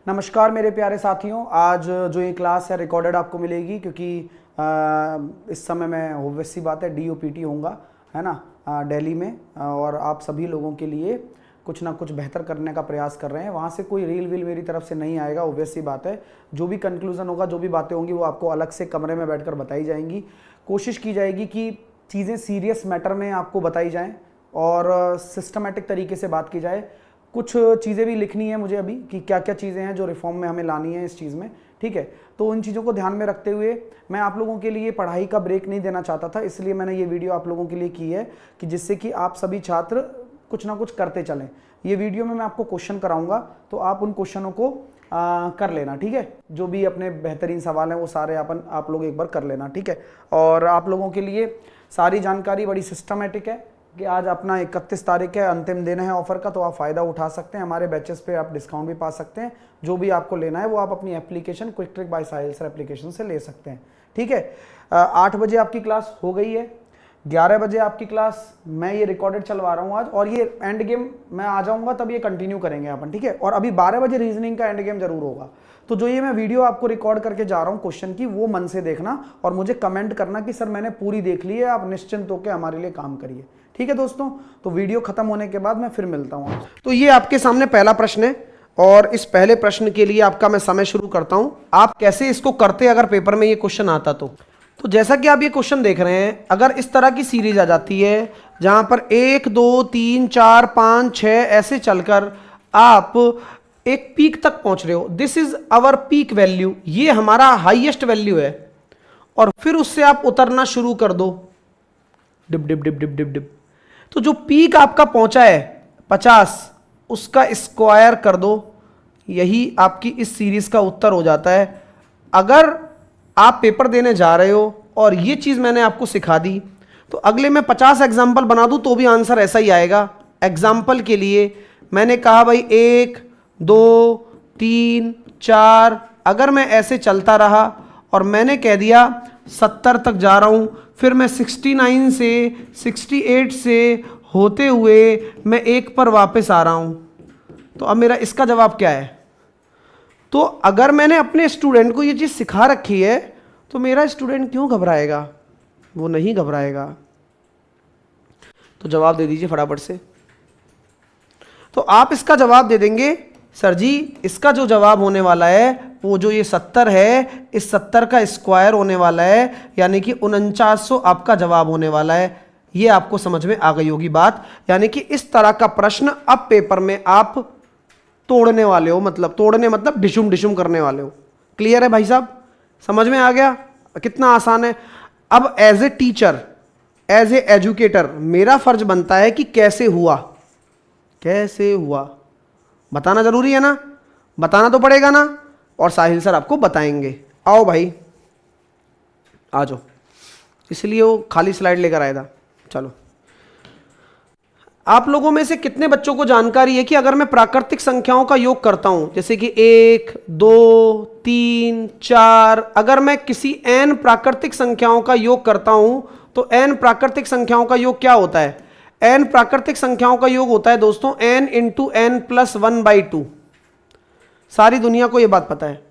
नमस्कार मेरे प्यारे साथियों। आज जो ये क्लास है रिकॉर्डेड आपको मिलेगी क्योंकि इस समय मैं ऑब्वियस सी बात है डीओपीटी होऊंगा, है ना, दिल्ली में। और आप सभी लोगों के लिए कुछ ना कुछ बेहतर करने का प्रयास कर रहे हैं। वहाँ से कोई रील वील मेरी तरफ से नहीं आएगा, ऑब्वियस सी बात है। जो भी कंक्लूजन होगा, जो भी बातें होंगी, वो आपको अलग से कमरे में बैठकर बताई जाएंगी। कोशिश की जाएगी कि चीज़ें सीरियस मैटर में आपको बताई जाएँ और सिस्टमेटिक तरीके से बात की जाए। कुछ चीज़ें भी लिखनी है मुझे अभी कि क्या क्या चीज़ें हैं जो रिफॉर्म में हमें लानी है इस चीज़ में, ठीक है। तो उन चीज़ों को ध्यान में रखते हुए मैं आप लोगों के लिए पढ़ाई का ब्रेक नहीं देना चाहता था, इसलिए मैंने ये वीडियो आप लोगों के लिए की है कि जिससे कि आप सभी छात्र कुछ ना कुछ करते चलें। ये वीडियो में मैं आपको क्वेश्चन कराऊंगा, तो आप उन क्वेश्चनों को कर लेना, ठीक है। जो भी अपने बेहतरीन सवाल हैं वो सारे आप लोग एक बार कर लेना, ठीक है। और आप लोगों के लिए सारी जानकारी बड़ी सिस्टमेटिक है कि आज अपना 31 तारीख है, अंतिम दिन है ऑफर का, तो आप फ़ायदा उठा सकते हैं। हमारे बैचेस पे आप डिस्काउंट भी पा सकते हैं। जो भी आपको लेना है वो आप अपनी एप्लीकेशन क्विक ट्रिक बाय साहिल सर एप्लीकेशन से ले सकते हैं, ठीक है। 8 बजे आपकी क्लास हो गई है, 11 बजे आपकी क्लास मैं ये रिकॉर्डेड चलवा रहा हूँ आज, और ये एंड गेम मैं आ जाऊँगा तब ये कंटिन्यू करेंगे अपन, ठीक है। और अभी 12 बजे रीजनिंग का एंड गेम जरूर होगा। तो जो ये मैं वीडियो आपको रिकॉर्ड करके जा रहा हूँ क्वेश्चन की, वो मन से देखना और मुझे कमेंट करना कि सर मैंने पूरी देख ली है, आप निश्चिंत होकर हमारे लिए काम करिए, ठीक है दोस्तों। तो वीडियो खत्म होने के बाद मैं फिर मिलता हूँ। तो ये आपके सामने पहला प्रश्न है और इस पहले प्रश्न के लिए आपका मैं समय शुरू करता हूँ। आप कैसे इसको करते अगर पेपर में ये क्वेश्चन आता तो जैसा कि आप ये क्वेश्चन देख रहे हैं, अगर इस तरह की सीरीज आ जाती है जहां पर 1 2 3 4 5 6 ऐसे चलकर आप एक पीक तक पहुंच रहे हो, this is our peak value, ये हमारा हाईएस्ट वैल्यू है, और फिर उससे आप उतरना शुरू कर दो, dip dip dip dip dip dip. तो जो पीक आपका पहुंचा है 50, उसका स्क्वायर कर दो, यही आपकी इस सीरीज का उत्तर हो जाता है। अगर आप पेपर देने जा रहे हो और ये चीज मैंने आपको सिखा दी, तो अगले में 50 एग्जाम्पल बना दूं तो भी आंसर ऐसा ही आएगा। एग्जाम्पल के लिए मैंने कहा भाई 1 2 3 4, अगर मैं ऐसे चलता रहा और मैंने कह दिया 70 तक जा रहा हूं, फिर मैं 69 से 68 से होते हुए मैं 1 पर वापस आ रहा हूं, तो अब मेरा इसका जवाब क्या है? तो अगर मैंने अपने स्टूडेंट को ये चीज़ सिखा रखी है तो मेरा स्टूडेंट क्यों घबराएगा? वो नहीं घबराएगा। तो जवाब दे दीजिए फटाफट से। तो आप इसका जवाब दे देंगे सर जी, इसका जो जवाब होने वाला है वो जो ये 70 है, इस 70 का स्क्वायर होने वाला है, यानी कि 4900 आपका जवाब होने वाला है। ये आपको समझ में आ गई होगी बात। यानी कि इस तरह का प्रश्न अब पेपर में आप तोड़ने वाले हो, मतलब तोड़ने मतलब डिशुम डिशुम करने वाले हो। क्लियर है भाई साहब? समझ में आ गया कितना आसान है? अब as a teacher, as a educator, मेरा फर्ज बनता है कि कैसे हुआ, कैसे हुआ बताना जरूरी है ना, बताना तो पड़ेगा ना, और साहिल सर आपको बताएंगे। आओ भाई आ जाओ, इसलिए वो खाली स्लाइड लेकर आया था। चलो, आप लोगों में से कितने बच्चों को जानकारी है कि अगर मैं प्राकृतिक संख्याओं का योग करता हूं, जैसे कि 1 2 3 4, अगर मैं किसी n प्राकृतिक संख्याओं का योग करता हूं तो n प्राकृतिक संख्याओं का योग क्या होता है? n प्राकृतिक संख्याओं का योग होता है दोस्तों n इंटू n प्लस 1/2। सारी दुनिया को यह बात पता है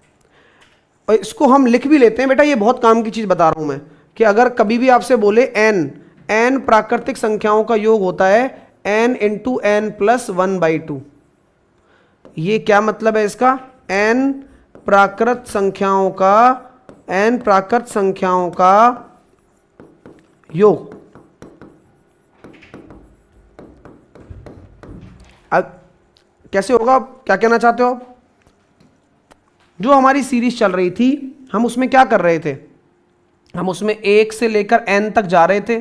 और इसको हम लिख भी लेते हैं। बेटा ये बहुत काम की चीज बता रहा हूं मैं, कि अगर कभी भी आपसे बोले n प्राकृतिक संख्याओं का योग होता है n इंटू n प्लस 1/2, ये क्या मतलब है इसका? n प्राकृत संख्याओं का योग। अब कैसे होगा? क्या कहना चाहते हो आप? जो हमारी सीरीज चल रही थी, हम उसमें क्या कर रहे थे? हम उसमें 1 से लेकर n तक जा रहे थे।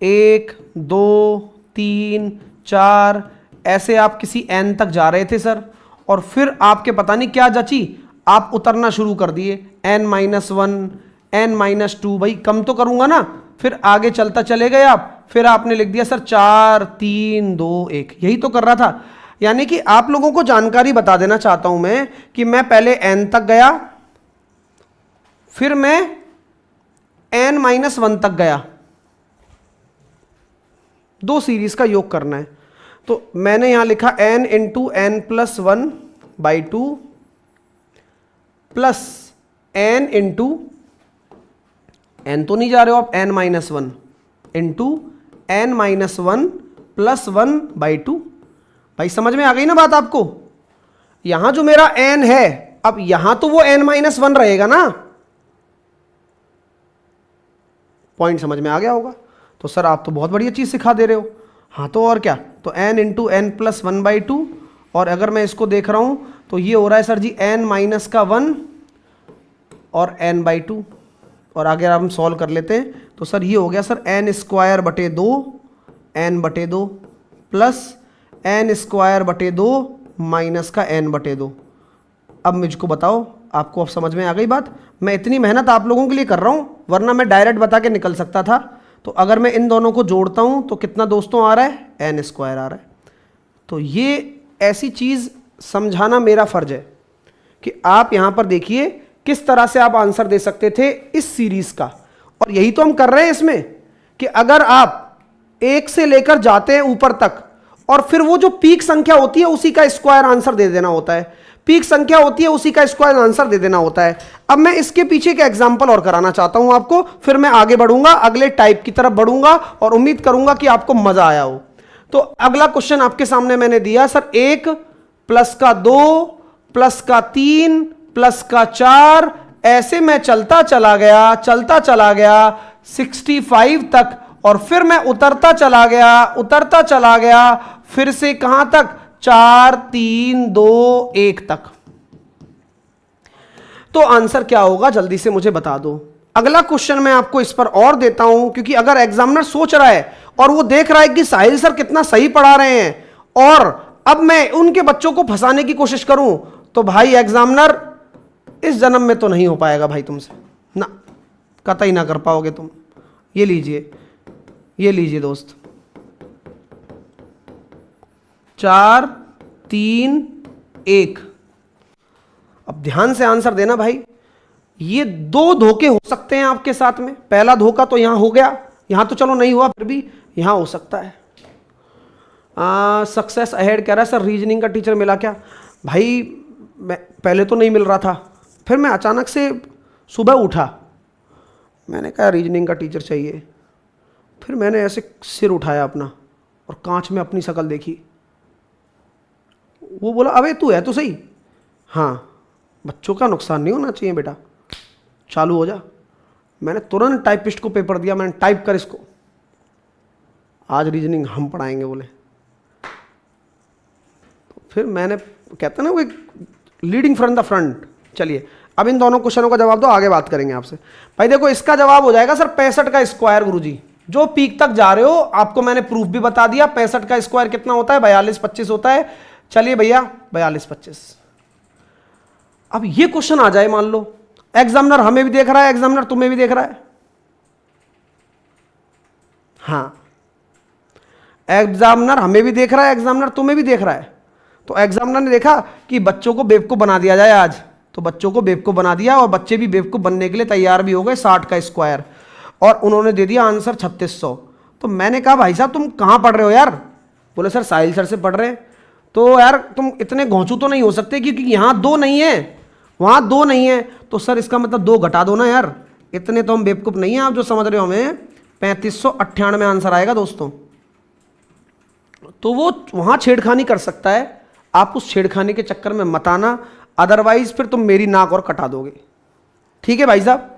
1 2 3 4 ऐसे आप किसी n तक जा रहे थे सर, और फिर आपके पता नहीं क्या जची, आप उतरना शुरू कर दिए n-1 n-2, भाई कम तो करूंगा ना, फिर आगे चलता चले गए आप, फिर आपने लिख दिया सर 4 3 2 1, यही तो कर रहा था। यानी कि आप लोगों को जानकारी बता देना चाहता हूं मैं कि मैं पहले n तक गया, फिर मैं n-1 तक गया, 2 सीरीज का योग करना है। तो मैंने यहां लिखा n into n plus 1/2 plus n into, n तो नहीं जा रहे हो आप, n minus one into n minus one plus 1/2। भाई समझ में आ गई ना बात आपको? यहां जो मेरा n है, अब यहां तो वो n माइनस वन रहेगा ना, पॉइंट समझ में आ गया होगा? तो सर आप तो बहुत बढ़िया चीज सिखा दे रहे हो। हाँ तो और क्या, तो n इंटू n प्लस 1/2, और अगर मैं इसको देख रहा हूं तो ये हो रहा है सर जी n माइनस का 1 और n/2, और आगे हम सॉल्व कर लेते हैं तो सर ये हो गया सर n स्क्वायर बटे 2 n/2 प्लस n स्क्वायर बटे 2 माइनस का n/2। अब मुझको बताओ, आपको अब समझ में आ गई बात? मैं इतनी मेहनत आप लोगों के लिए कर रहा हूं, वरना मैं डायरेक्ट बता के निकल सकता था। तो अगर मैं इन दोनों को जोड़ता हूं तो कितना दोस्तों आ रहा है, n स्क्वायर आ रहा है। तो ये ऐसी चीज समझाना मेरा फर्ज है कि आप यहां पर देखिए किस तरह से आप आंसर दे सकते थे इस सीरीज का, और यही तो हम कर रहे हैं इसमें कि अगर आप एक से लेकर जाते हैं ऊपर तक, और फिर वो जो पीक संख्या होती है उसी का स्क्वायर आंसर दे देना होता है, पीक संख्या होती है उसी का स्क्वायर आंसर दे देना होता है। अब मैं इसके पीछे का एग्जांपल और कराना चाहता हूं आपको, फिर मैं आगे बढ़ूंगा, अगले टाइप की तरफ बढ़ूंगा, और उम्मीद करूंगा कि आपको मजा आया हो। तो अगला क्वेश्चन आपके सामने मैंने दिया सर 1 प्लस का 2 प्लस का 3 प्लस का 4, ऐसे मैं चलता चला गया 65 तक, और फिर मैं उतरता चला गया फिर से कहां तक, 4 3 2 1 तक। तो आंसर क्या होगा जल्दी से मुझे बता दो। अगला क्वेश्चन मैं आपको इस पर और देता हूं, क्योंकि अगर एग्जामिनर सोच रहा है और वो देख रहा है कि साहिल सर कितना सही पढ़ा रहे हैं, और अब मैं उनके बच्चों को फंसाने की कोशिश करूं, तो भाई एग्जामिनर इस जन्म में तो नहीं हो पाएगा भाई तुमसे ना, कतई ना कर पाओगे तुम। ये लीजिए दोस्त, 4 3 1। अब ध्यान से आंसर देना भाई। ये 2 धोखे हो सकते हैं आपके साथ में। पहला धोखा तो यहां हो गया, यहां तो चलो नहीं हुआ, फिर भी यहां हो सकता है। सक्सेस अहेड कह रहा है सर रीजनिंग का टीचर मिला क्या? भाई मैं पहले तो नहीं मिल रहा था, फिर मैं अचानक से सुबह उठा, मैंने कहा रीजनिंग का टीचर चाहिए। फिर मैंने ऐसे सिर उठाया अपना और कांच में अपनी शक्ल देखी। वो बोला अबे तू है तो सही। हाँ, बच्चों का नुकसान नहीं होना चाहिए बेटा, चालू हो जा। मैंने तुरंत टाइपिस्ट को पेपर दिया, मैंने टाइप कर इसको, आज रीजनिंग हम पढ़ाएंगे बोले। तो फिर मैंने, कहते ना वो एक लीडिंग फ्रॉम द फ्रंट। चलिए अब इन दोनों क्वेश्चनों का जवाब दो, आगे बात करेंगे आपसे। भाई देखो इसका जवाब हो जाएगा सर 65 का स्क्वायर। गुरुजी जो पीक तक जा रहे हो, आपको मैंने प्रूफ भी बता दिया। 65 का स्क्वायर कितना होता है, 42 25 होता है। चलिए भैया 42 25। अब ये क्वेश्चन आ जाए, मान लो एग्जामिनर हमें भी देख रहा है, एग्जामिनर तुम्हें भी देख रहा है। हाँ, एग्जामिनर हमें भी देख रहा है, एग्जामिनर तुम्हें भी देख रहा है। तो एग्जामिनर ने देखा कि बच्चों को बेवकूफ बना दिया जाए आज, तो बच्चों को बेवकूफ बना दिया, और बच्चे भी बेवकूफ बनने के लिए तैयार भी हो गए। 60 का स्क्वायर, और उन्होंने दे दिया आंसर 3600। तो मैंने कहा भाई साहब तुम कहां पढ़ रहे हो यार? बोले सर साहिल सर से पढ़ रहे हैं। तो यार तुम इतने घोंचू तो नहीं हो सकते, क्योंकि यहां 2 नहीं है वहां 2 नहीं है, तो सर इसका मतलब 2 घटा दो ना यार। इतने तो हम बेवकूफ नहीं है आप जो समझ रहे हो हमें। 3598 आंसर आएगा दोस्तों। तो वो वहां छेड़खानी कर सकता है, आप उस छेड़खानी के चक्कर में मत आना, अदरवाइज फिर तुम मेरी नाक और कटा दोगे। ठीक है भाई साहब,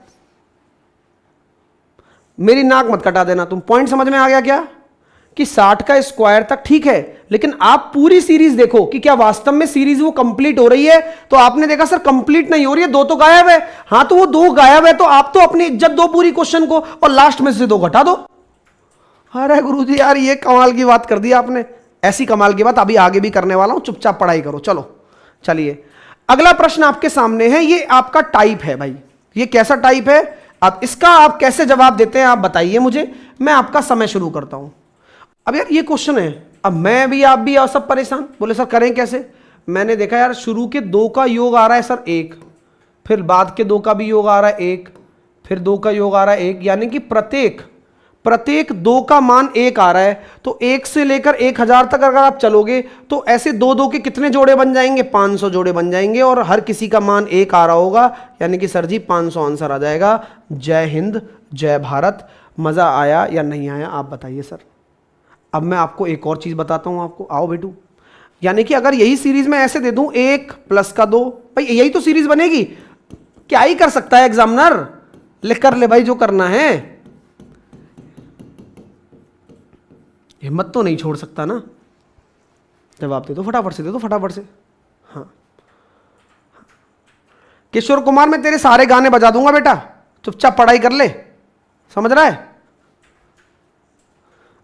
मेरी नाक मत कटा देना तुम। पॉइंट समझ में आ गया क्या? कि 60 का स्क्वायर तक ठीक है, लेकिन आप पूरी सीरीज देखो कि क्या वास्तव में सीरीज वो कंप्लीट हो रही है। तो आपने देखा सर कंप्लीट नहीं हो रही है, 2 तो गायब है। हाँ, तो वो 2 गायब है, तो आप तो अपनी इज्जत दो पूरी क्वेश्चन को, और लास्ट में से 2 घटा दो। अरे गुरुजी यार ये कमाल की बात कर दी आपने। ऐसी कमाल की बात अभी आगे भी करने वाला हूं, चुपचाप पढ़ाई करो। चलो चलिए अगला प्रश्न आपके सामने है। ये आपका टाइप है भाई, ये कैसा टाइप है? अब इसका आप कैसे जवाब देते हैं आप बताइए मुझे, मैं आपका समय शुरू करता हूं। अब यार ये क्वेश्चन है, अब मैं भी आप भी और सब परेशान। बोले सर करें कैसे? मैंने देखा यार शुरू के 2 का योग आ रहा है सर 1, फिर बाद के 2 का भी योग आ रहा है 1, फिर 2 का योग आ रहा है 1, यानी कि प्रत्येक 2 का मान 1 आ रहा है, तो 1 से लेकर 1000 तक अगर आप चलोगे तो ऐसे 2 के कितने जोड़े बन जाएंगे, 500 जोड़े बन जाएंगे, और हर किसी का मान 1 आ रहा होगा, यानी कि सर जी 500 आंसर आ जाएगा। जय हिंद, जय भारत। मजा आया या नहीं आया आप बताइए सर। अब मैं आपको एक और चीज बताता हूं आपको, आओ बेटू। यानी कि अगर यही सीरीज में ऐसे दे दूं 1 + का 2, भाई यही तो सीरीज बनेगी। क्या ही कर सकता है एग्जामिनर, लिख कर ले भाई जो करना है, हिम्मत तो नहीं छोड़ सकता ना। जवाब दे दो फटाफट से, दे दो फटाफट से। हाँ किशोर कुमार, मैं तेरे सारे गाने बजा दूंगा बेटा, चुपचाप पढ़ाई कर ले, समझ रहा है।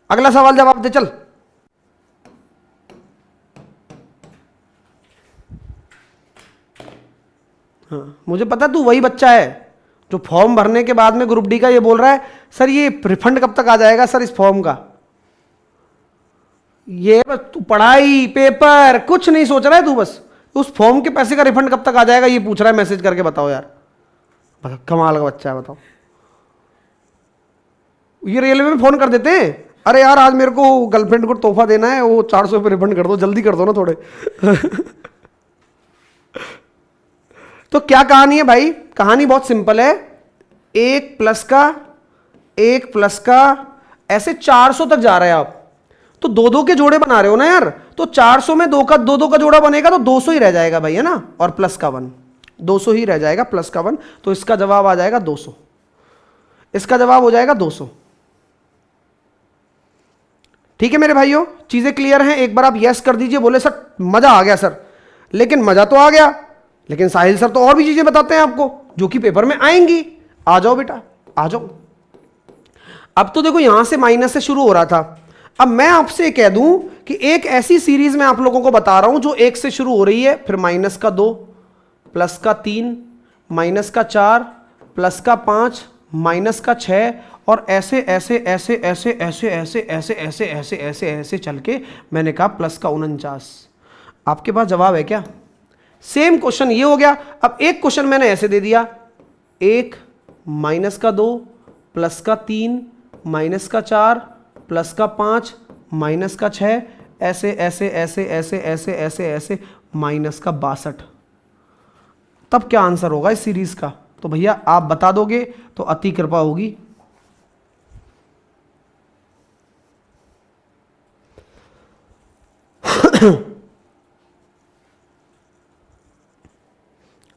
अगला सवाल जवाब दे चल। हाँ मुझे पता तू वही बच्चा है जो फॉर्म भरने के बाद में ग्रुप डी का ये बोल रहा है सर ये रिफंड कब तक आ जाएगा सर इस फॉर्म का। ये बस तू पढ़ाई पेपर कुछ नहीं सोच रहा है, तू बस उस फॉर्म के पैसे का रिफंड कब तक आ जाएगा ये पूछ रहा है मैसेज करके। बताओ यार, बताओ कमाल का बच्चा है। बताओ ये रेलवे में फोन कर देते हैं, अरे यार आज मेरे को गर्लफ्रेंड को तोहफा देना है, वो 400 रुपये रिफंड कर दो, जल्दी कर दो ना थोड़े। तो क्या कहानी है भाई, कहानी बहुत सिंपल है। 1 + का ऐसे 400 तक जा रहे हैं आप, तो 2 के जोड़े बना रहे हो ना यार, तो 400 में 2 का जोड़ा बनेगा तो 200 ही रह जाएगा भाई, है ना, और प्लस का 1 200 ही रह जाएगा, प्लस का 1, तो इसका जवाब आ जाएगा 200, इसका जवाब हो जाएगा 200। ठीक है मेरे भाइयों, चीजें क्लियर हैं। एक बार आप यस कर दीजिए, बोले सर मजा आ गया सर। लेकिन मजा तो आ गया, लेकिन साहिल सर तो और भी चीजें बताते हैं आपको जो कि पेपर में आएंगी। आ जाओ बेटा आ जाओ। अब तो देखो यहां से माइनस से शुरू हो रहा था, अब मैं आपसे कह दूं कि एक ऐसी सीरीज में आप लोगों को बता रहा हूं जो 1 से शुरू हो रही है, फिर -2 +3 -4 +5 -6 और ऐसे ऐसे ऐसे ऐसे ऐसे ऐसे ऐसे ऐसे ऐसे ऐसे ऐसे चल के मैंने कहा +49। आपके पास जवाब है क्या? सेम क्वेश्चन ये हो गया। अब एक क्वेश्चन मैंने ऐसे दे दिया, 1 -2 +3 -4 +5 -6 ऐसे ऐसे ऐसे ऐसे ऐसे ऐसे ऐसे -62। तब क्या आंसर होगा इस सीरीज का? तो भैया आप बता दोगे तो अति कृपा होगी।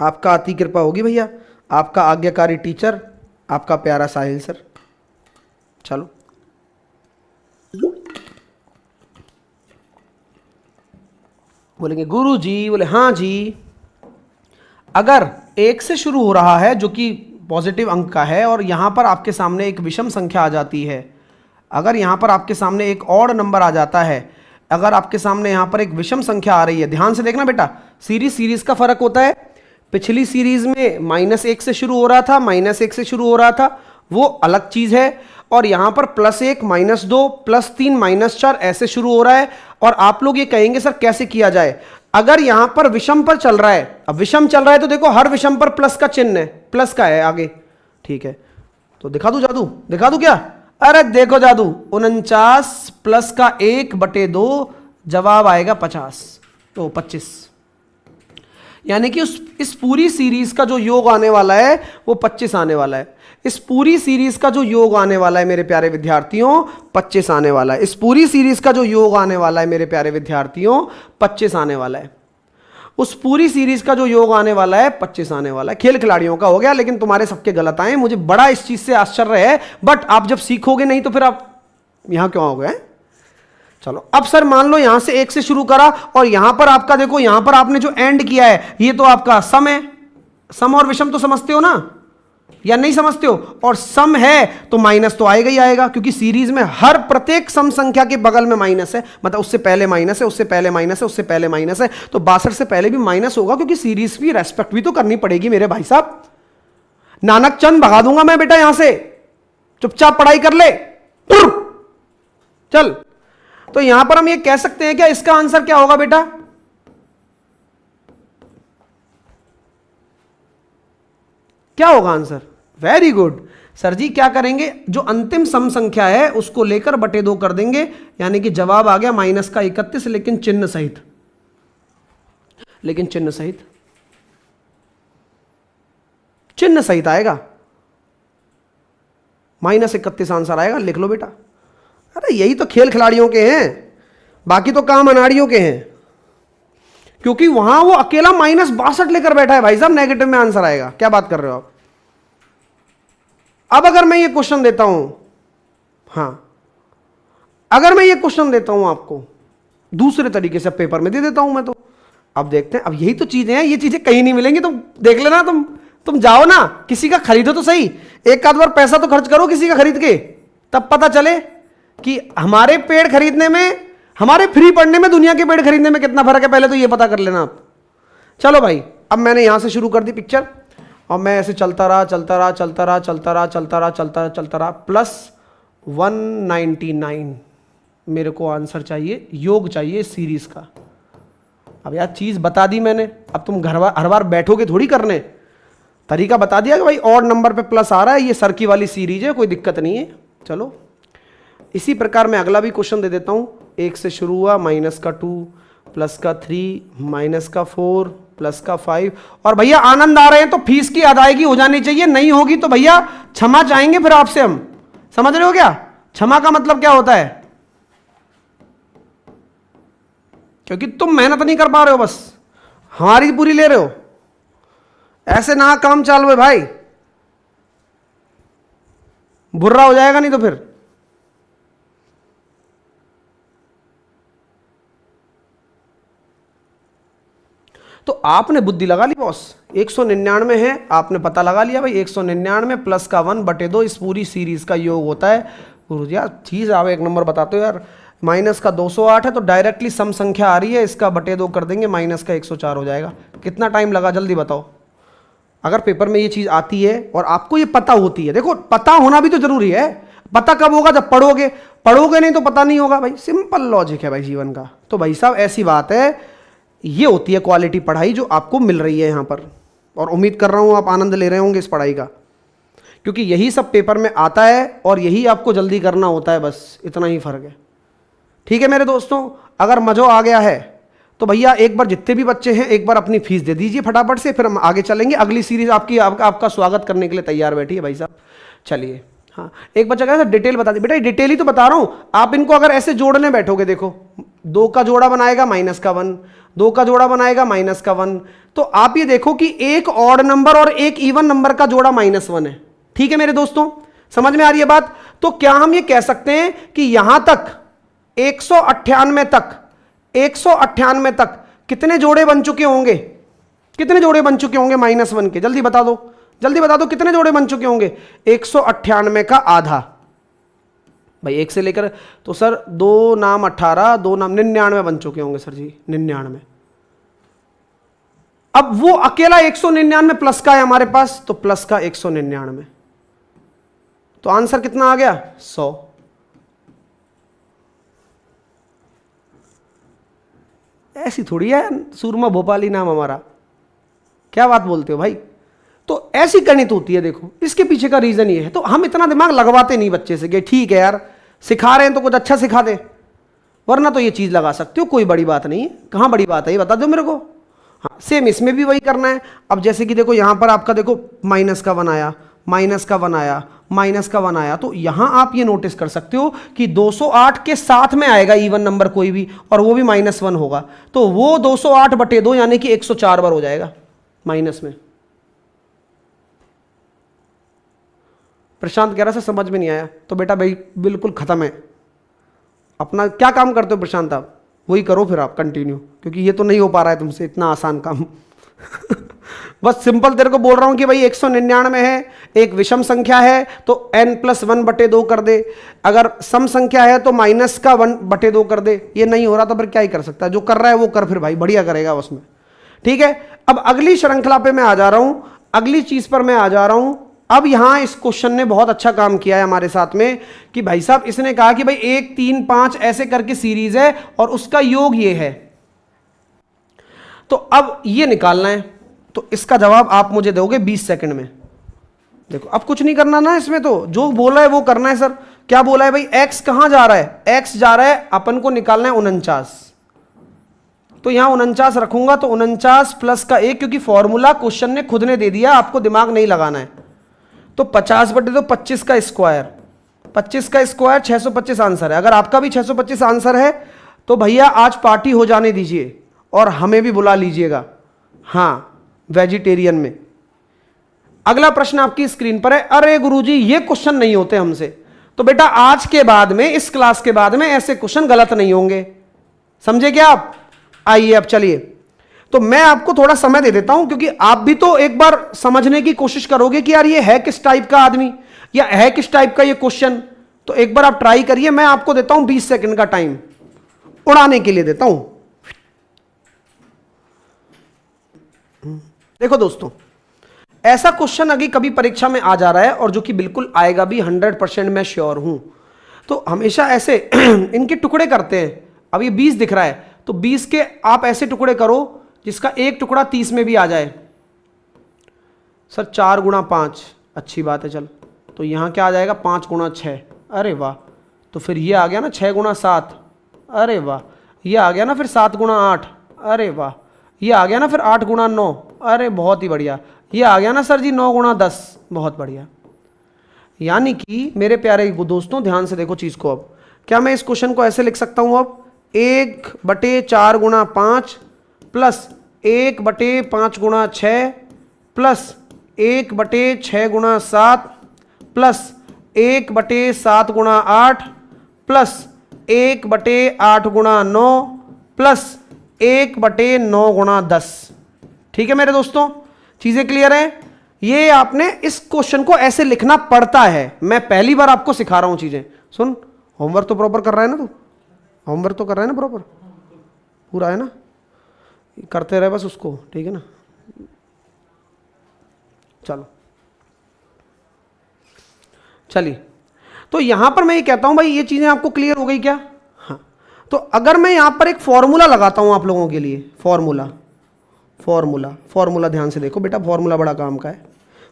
आपका अति कृपा होगी भैया, आपका आज्ञाकारी टीचर, आपका प्यारा साहिल सर। चलो बोलेंगे गुरु जी, बोले हाँ जी। अगर 1 से शुरू हो रहा है जो कि पॉजिटिव अंक का है और यहां पर आपके सामने एक विषम संख्या आ जाती है, अगर यहां पर आपके सामने एक ऑड नंबर आ जाता है, अगर आपके सामने यहां पर एक विषम संख्या आ रही है, ध्यान से देखना बेटा, सीरीज का फर्क होता है। पिछली सीरीज में -1 से शुरू हो रहा था, -1 से शुरू हो रहा था, वो अलग चीज है, और यहां पर +1 -2 +3 -4 ऐसे शुरू हो रहा है। और आप लोग ये कहेंगे सर कैसे किया जाए? अगर यहां पर विषम पर चल रहा है, अब विषम चल रहा है तो देखो हर विषम पर प्लस का चिन्ह है, प्लस का है आगे, ठीक है। तो दिखा दूं जादू, दिखा दूं क्या? अरे देखो जादू, 49 प्लस का 1/2 जवाब आएगा 50, तो 25। यानी कि इस पूरी सीरीज का जो योग आने वाला है वो 25 आने वाला है। इस पूरी सीरीज का जो योग आने वाला है मेरे प्यारे विद्यार्थियों 25 आने वाला है। इस पूरी सीरीज का जो योग आने वाला है मेरे प्यारे विद्यार्थियों 25 आने वाला है। उस पूरी सीरीज का जो योग आने वाला है 25 आने वाला है। खेल खिलाड़ियों का हो गया, लेकिन तुम्हारे सबके गलत आए। मुझे बड़ा इस चीज से आश्चर्य है, बट आप जब सीखोगे नहीं तो फिर आप यहां क्यों आओगे? चलो अब सर मान लो यहां से 1 से शुरू करा और यहां पर आपका देखो, यहां पर आपने जो एंड किया है ये तो आपका सम है। सम और विषम तो समझते हो ना, या नहीं समझते हो? और सम है तो माइनस तो आएगा ही आएगा, क्योंकि सीरीज में हर प्रत्येक सम संख्या के बगल में माइनस है, मतलब उससे पहले माइनस है, उससे पहले माइनस है, उससे पहले माइनस है, तो 62 से पहले भी माइनस होगा, क्योंकि सीरीज की रेस्पेक्ट भी तो करनी पड़ेगी मेरे भाई साहब। नानक चंद भगा दूंगा मैं बेटा यहां से, चुपचाप पढ़ाई कर ले चल। तो यहां पर हम ये कह सकते हैं क्या, इसका आंसर क्या होगा बेटा? क्या होगा आंसर? वेरी गुड, सर जी क्या करेंगे, जो अंतिम सम संख्या है उसको लेकर बटे 2 कर देंगे, यानी कि जवाब आ गया -31, लेकिन चिन्ह सहित, चिन्ह सहित आएगा, -31 आंसर आएगा। लिख लो बेटा। अरे यही तो खेल खिलाड़ियों के हैं, बाकी तो काम अनाड़ियों के हैं, क्योंकि वहां वो अकेला -62 लेकर बैठा है भाई साहब, नेगेटिव में आंसर आएगा। क्या बात कर रहे हो आप। अब अगर मैं ये क्वेश्चन देता हूं, हां अगर मैं ये क्वेश्चन देता हूं आपको दूसरे तरीके से पेपर में दे देता हूं मैं, तो अब देखते हैं। अब यही तो चीजें हैं, ये चीजें कहीं नहीं मिलेंगी, तुम देख लेना, तुम जाओ ना किसी का खरीदो तो सही, एक आध बार पैसा तो खर्च करो किसी का खरीद के, तब पता चले कि हमारे पेड़ खरीदने में, हमारे फ्री पढ़ने में, दुनिया के पेड़ खरीदने में कितना फर्क है, पहले तो ये पता कर लेना आप। चलो भाई, अब मैंने यहां से शुरू कर दी पिक्चर, और मैं ऐसे चलता रहा +199 मेरे को आंसर चाहिए, योग चाहिए सीरीज का। अब यार चीज बता दी मैंने, अब तुम हर बार बैठोगे थोड़ी करने, तरीका बता दिया कि भाई ऑड नंबर पे प्लस आ रहा है, ये सर की वाली सीरीज है, कोई दिक्कत नहीं है। चलो इसी प्रकार मैं अगला भी क्वेश्चन दे देता हूं। 1 से शुरू हुआ, -2 +3 -4 +5, और भैया आनंद आ रहे हैं तो फीस की अदायगी हो जानी चाहिए, नहीं होगी तो भैया क्षमा चाहेंगे फिर आपसे हम। समझ रहे हो क्या, क्षमा का मतलब क्या होता है, क्योंकि तुम मेहनत नहीं कर पा रहे हो, बस हमारी पूरी ले रहे हो, ऐसे ना काम चालू है भाई, बुर्रा हो जाएगा नहीं तो फिर। तो आपने बुद्धि लगा ली बॉस, 199 है, आपने पता लगा लिया भाई 199 प्लस का 1/2 इस पूरी सीरीज का योग होता है। गुरुजी यार चीज आप एक नंबर बताते हो यार, -208 है तो डायरेक्टली सम संख्या आ रही है, इसका /2 कर देंगे, -104 हो जाएगा। कितना टाइम लगा जल्दी बताओ। अगर पेपर में ये चीज आती है और आपको ये पता होती है, देखो पता होना भी तो जरूरी है, पता कब होगा, जब पढ़ोगे नहीं तो पता नहीं होगा भाई, सिंपल लॉजिक है भाई जीवन का। तो भाई साहब ऐसी बात है, ये होती है क्वालिटी पढ़ाई जो आपको मिल रही है यहाँ पर, और उम्मीद कर रहा हूँ आप आनंद ले रहे होंगे इस पढ़ाई का, क्योंकि यही सब पेपर में आता है और यही आपको जल्दी करना होता है, बस इतना ही फर्क है। ठीक है मेरे दोस्तों, अगर मज़ा आ गया है तो भैया एक बार जितने भी बच्चे हैं एक बार अपनी फीस दे दीजिए फटाफट से, फिर हम आगे चलेंगे। अगली सीरीज आपका स्वागत करने के लिए तैयार बैठी है भाई साहब। चलिए हाँ, एक बच्चा कह रहा है डिटेल बता दी, बेटा डिटेल ही तो बता रहा हूं। आप इनको अगर ऐसे जोड़ने बैठोगे, देखो 2 का जोड़ा बनाएगा -1, 2 का जोड़ा बनाएगा -1, तो आप ये देखो कि एक ऑड नंबर और एक इवन नंबर का जोड़ा -1 है। ठीक है मेरे दोस्तों, समझ में आ रही है बात। तो क्या हम ये कह सकते हैं कि यहां तक 198 तक कितने जोड़े बन चुके होंगे, कितने जोड़े बन चुके होंगे -1 के, जल्दी बता दो, जल्दी बता दो कितने जोड़े बन चुके होंगे। 198 का आधा भाई, 1 से लेकर, तो सर 2 नाम 18, 2 नाम 99 बन चुके होंगे सर जी, 99। अब वो अकेला 199 प्लस का है हमारे पास, तो प्लस का 199, तो आंसर कितना आ गया 100। ऐसी थोड़ी है सूरमा भोपाली नाम हमारा, क्या बात बोलते हो भाई। तो ऐसी गणित होती है, देखो इसके पीछे का रीजन ये है। तो हम इतना दिमाग लगवाते नहीं बच्चे से कि ठीक है यार सिखा रहे हैं तो कुछ अच्छा सिखा दे, वरना तो ये चीज लगा सकते हो, कोई बड़ी बात नहीं है। कहां बड़ी बात है ये बता दो मेरे को। हाँ सेम इसमें भी वही करना है। अब जैसे कि देखो यहां पर आपका देखो -1 आया, -1 आया, -1 आया, तो यहां आप ये नोटिस कर सकते हो कि 208 के साथ में आएगा इवन नंबर कोई भी, और वो भी -1 होगा, तो वो 208/2 यानी कि 104 बार हो जाएगा माइनस में। प्रशांत कह रहा है समझ में नहीं आया, तो बेटा भाई बिल्कुल खत्म है। अपना क्या काम करते हो प्रशांत, आप वही करो फिर आप कंटिन्यू, क्योंकि ये तो नहीं हो पा रहा है तुमसे इतना आसान काम। बस सिंपल तेरे को बोल रहा हूं कि भाई 199 है, एक विषम संख्या है तो n+1/2 कर दे, अगर सम संख्या है तो -1/2 कर दे। ये नहीं हो रहा तो फिर क्या ही कर सकता है, जो कर रहा है वो कर, फिर भाई बढ़िया करेगा उसमें। ठीक है, अब अगली श्रृंखला पे मैं आ जा रहा हूं, अगली चीज पर मैं आ जा रहा हूं। अब यहां इस क्वेश्चन ने बहुत अच्छा काम किया है हमारे साथ में कि भाई साहब इसने कहा कि भाई 1 3 5 ऐसे करके सीरीज है और उसका योग ये है, तो अब ये निकालना है। तो इसका जवाब आप मुझे दोगे 20 सेकंड में। देखो अब कुछ नहीं करना ना इसमें, तो जो बोला है वो करना है सर। क्या बोला है भाई, x कहां जा रहा है, x जा रहा है, अपन को निकालना है 49, तो यहां 49 रखूंगा, तो 49 प्लस का 1, क्योंकि फॉर्मूला क्वेश्चन ने खुद ने दे दिया, आपको दिमाग नहीं लगाना है। तो 50 बटे तो 25 का स्क्वायर, 25 का स्क्वायर 625 आंसर है। अगर आपका भी 625 आंसर है तो भैया आज पार्टी हो जाने दीजिए और हमें भी बुला लीजिएगा, हाँ वेजिटेरियन में। अगला प्रश्न आपकी स्क्रीन पर है। अरे गुरुजी ये क्वेश्चन नहीं होते हमसे, तो बेटा आज के बाद में, इस क्लास के बाद में ऐसे क्वेश्चन गलत नहीं होंगे, समझे क्या आप? आइए अब चलिए, तो मैं आपको थोड़ा समय दे देता हूं, क्योंकि आप भी तो एक बार समझने की कोशिश करोगे कि यार ये है किस टाइप का आदमी या है किस टाइप का ये क्वेश्चन, तो एक बार आप ट्राई करिए। मैं आपको देता हूं 20 सेकंड का टाइम, उड़ाने के लिए देता हूं। देखो दोस्तों, ऐसा क्वेश्चन अभी कभी परीक्षा में आ जा रहा है और जो कि बिल्कुल आएगा भी, 100% मैं श्योर हूं। तो हमेशा ऐसे इनके टुकड़े करते हैं। अब ये 20 दिख रहा है, तो 20 के आप ऐसे टुकड़े करो जिसका एक टुकड़ा 30 में भी आ जाए। सर 4 गुणा 5, अच्छी बात है, चल तो यहां क्या आ जाएगा, 5 गुणा 6, अरे वाह। तो फिर ये आ गया ना 6 गुणा 7, अरे वाह। ये आ गया ना फिर 7 गुणा 8, अरे वाह। ये आ गया ना फिर 8 गुणा 9, अरे बहुत ही बढ़िया। ये आ गया ना सर जी 9 गुणा 10, बहुत बढ़िया। यानी कि मेरे प्यारे दोस्तों ध्यान से देखो चीज को। अब क्या मैं इस क्वेश्चन को ऐसे लिख सकता हूं, अब 1/4 गुणा 5 प्लस 1/5 गुणा 6 प्लस 1/6 गुणा 7 प्लस 1/7 गुणा 8 प्लस 1/8 गुणा 9 प्लस 1/9 गुणा 10। ठीक है मेरे दोस्तों, चीजें क्लियर है? ये आपने इस क्वेश्चन को ऐसे लिखना पड़ता है। मैं पहली बार आपको सिखा रहा हूं चीजें। सुन, होमवर्क तो प्रॉपर कर रहा है ना तू? होमवर्क तो कर रहा है ना प्रॉपर, पूरा है ना? करते रहे बस उसको, ठीक है ना? चलो चलिए, तो यहां पर मैं ये कहता हूं भाई, ये चीजें आपको क्लियर हो गई क्या? हाँ। तो अगर मैं यहां पर एक फॉर्मूला लगाता हूं आप लोगों के लिए, फॉर्मूला ध्यान से देखो बेटा, फॉर्मूला बड़ा काम का है।